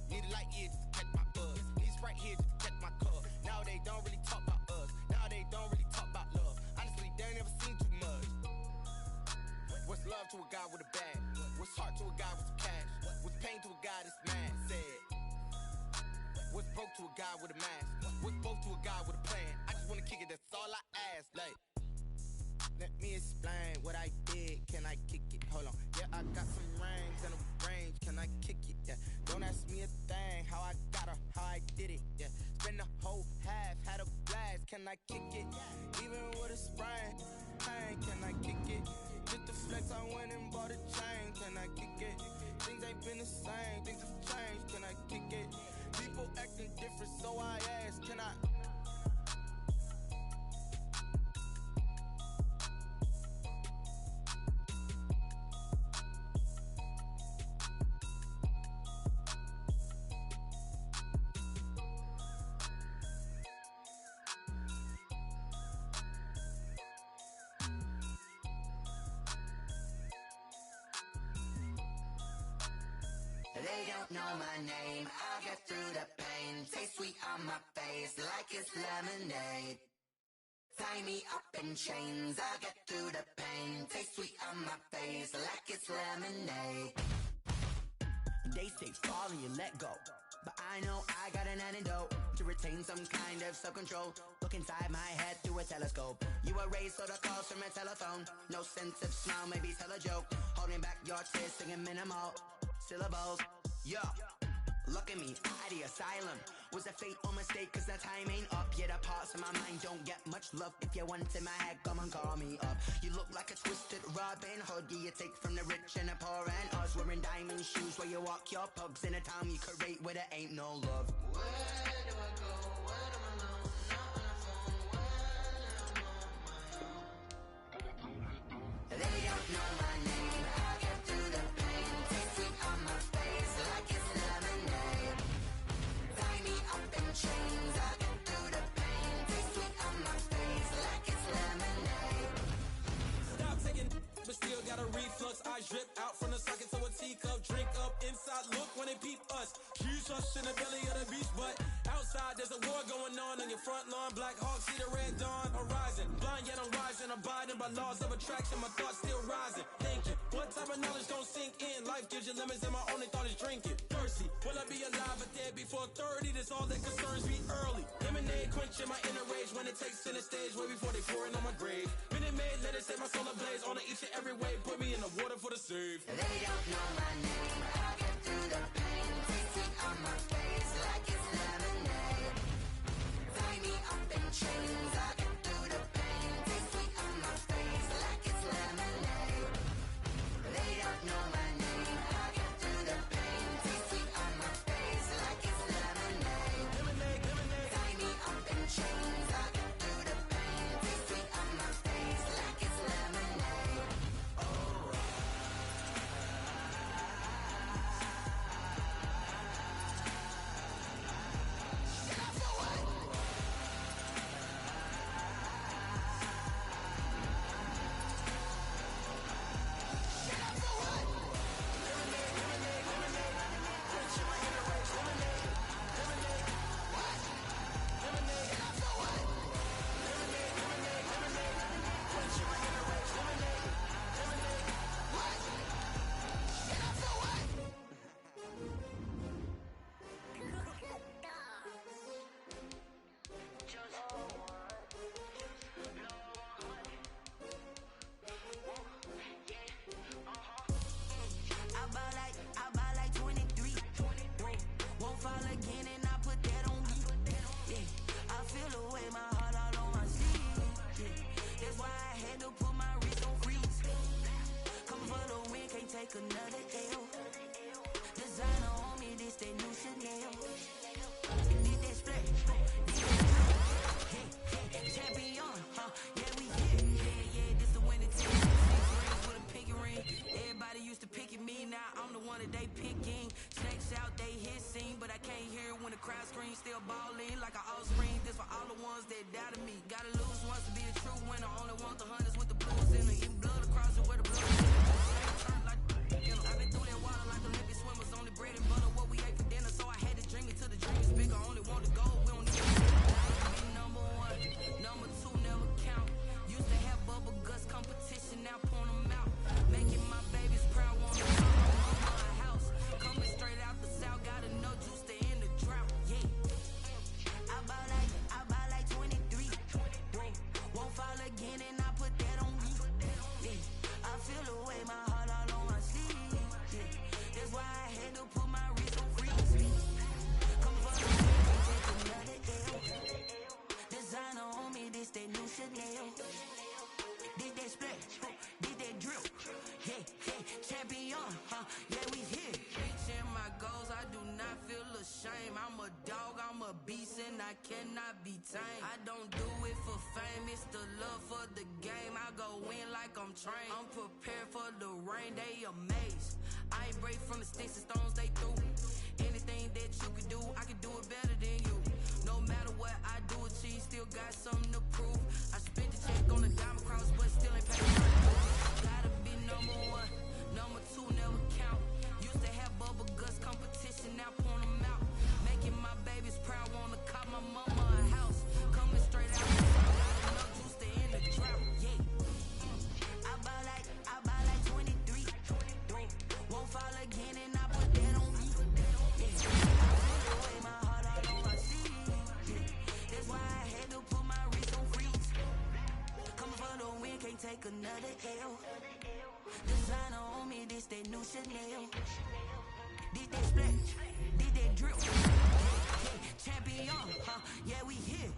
Need a light here just to catch my buzz. Need a Sprite here just to catch my cup. Now they don't really talk about us. Now they don't really talk about love. Honestly, they ain't never seen too much. What's love to a guy with a bag? What's heart to a guy with some cash? What's pain to a guy that's mad? Said. What's broke to a guy with a mask? What's both to a guy with a plan? I just wanna kick it, that's all I ask. Like, let me explain what I did. Can I kick it? Hold on. Yeah, I got some rings and a range. Can I kick it? Yeah. Don't ask me a thing. How I got her, how I did it. Yeah. Spend the whole half, had a blast. Can I kick it? Even with a sprain. Pain, can I kick it? Just to flex, I went and bought a chain. Can I kick it? Things ain't been the same. Things have changed. Can I kick it? People acting different, so I ask. Can I? They don't know my name, I'll get through the pain. Taste sweet on my face like it's lemonade. Tie me up in chains, I'll get through the pain. Taste sweet on my face like it's lemonade. They say fall and you let go, but I know I got an antidote to retain some kind of self-control. Look inside my head through a telescope. You erase all the calls from a telephone. No sense of smile, maybe tell a joke. Holding back your tears, singing minimal syllables. Yo, look at me, at the asylum. Was a fate or mistake, cause the time ain't up. Yet the parts of my mind don't get much love. If you want in my head, come and call me up. You look like a twisted Robin Hood. Yeah, you take from the rich and the poor and us. Wearing diamond shoes where you walk your pugs. In a town you create where there ain't no love. Where do I go? Where am I alone? Not on the phone. When I'm on my own. They don't know my name. I'll get through the pain. Taste sweet on my face like it's lemonade. Tie me up in chains. I'll get through the pain. Taste sweet on my face like it's lemonade. Stop taking, but still got a reflux. I drip out from the socket to a teacup. Drink up inside, look when they peep us. Huge rush in the belly of the beach, but outside there's a war going on your front lawn. Black Hawk, see the red dawn horizon. Blind yet I'm rising, abiding by laws of attraction. My thoughts still rising, thinking what type of knowledge don't sink in. Life gives you limits and my only thought is drinking. Thirsty, will I be alive or dead before 30? That's all that concerns me early. Lemonade quenching my inner rage when it takes center stage way before they pour it on my grave. Minute Maid, let it set my soul ablaze on each and every way. Put me in the water for the save. They don't know my name. I'll get through the pain. Taste sweet on my face like it's lemonade. Tie me up in chains. I'll get through the pain. Taste sweet on my face like it's lemonade. They don't know my name. I'll get through the pain. Taste sweet on my face like it's lemonade. Tie me up in chains. I'll get through the pain. Taste sweet on my face like it's lemonade. I buy like 23. Won't fall again and I put that on me. Yeah, I feel the way my heart all on my sleeve. Yeah, that's why I had to put my wrist on freeze. Coming for the win, can't take another L. Designer on me, this that new Chanel. Did that splash? Champion, yeah, we here. Yeah, this the winning team. 6 rings with a pinky ring. Everybody used to pick at me, now I'm the one that they picking. Snakes out, they hissing, but I can't hear it when the crowd screams. Still balling like an offspring. This for all the ones that doubted me. Gotta lose once to be a true winner. Only want the hunters with the blues in it. Even blood across it where the blood is. Turn like I've been through that water like Olympic swimmers. Only bread and butter, what we ate for dinner. So I had to dream it till the dream is bigger. Only want the gold, we don't need it. Be number one, number two never count. Used to have bubble guts competition, now point them out. Making my babies proud, want to come on my house. Coming straight out the south, got enough juice to end the drought. Yeah, I buy like 23. Won't fall again and I put that on me. Yeah, I feel the way my heart all on my sleeve. Yeah, that's why I had to put my wrist on freeze. Come for the win, take another L. Designer on me, this that new Chanel. Did that splash, did that drill. Yeah, champion, yeah, we here. Reaching my goals, I do not feel ashamed. I'm a dog, I'm a beast, and I cannot be tamed. I don't do it for fame, it's the love for the game. I go in like I'm trained. I'm prepared for the rain, they amazed. I ain't break from the sticks and stones they threw. Anything that you could do, I could do it better than you. No matter what I do, achieve, still got something to prove. I spent the check on the diamond cross, but still ain't paying my dues. Gotta be number one, number two never count. Used to have bubble guts competition. Chanel. Did that splash, did that drip. Champion, huh? Yeah, we here.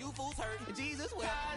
You fools hurt. Jesus, well.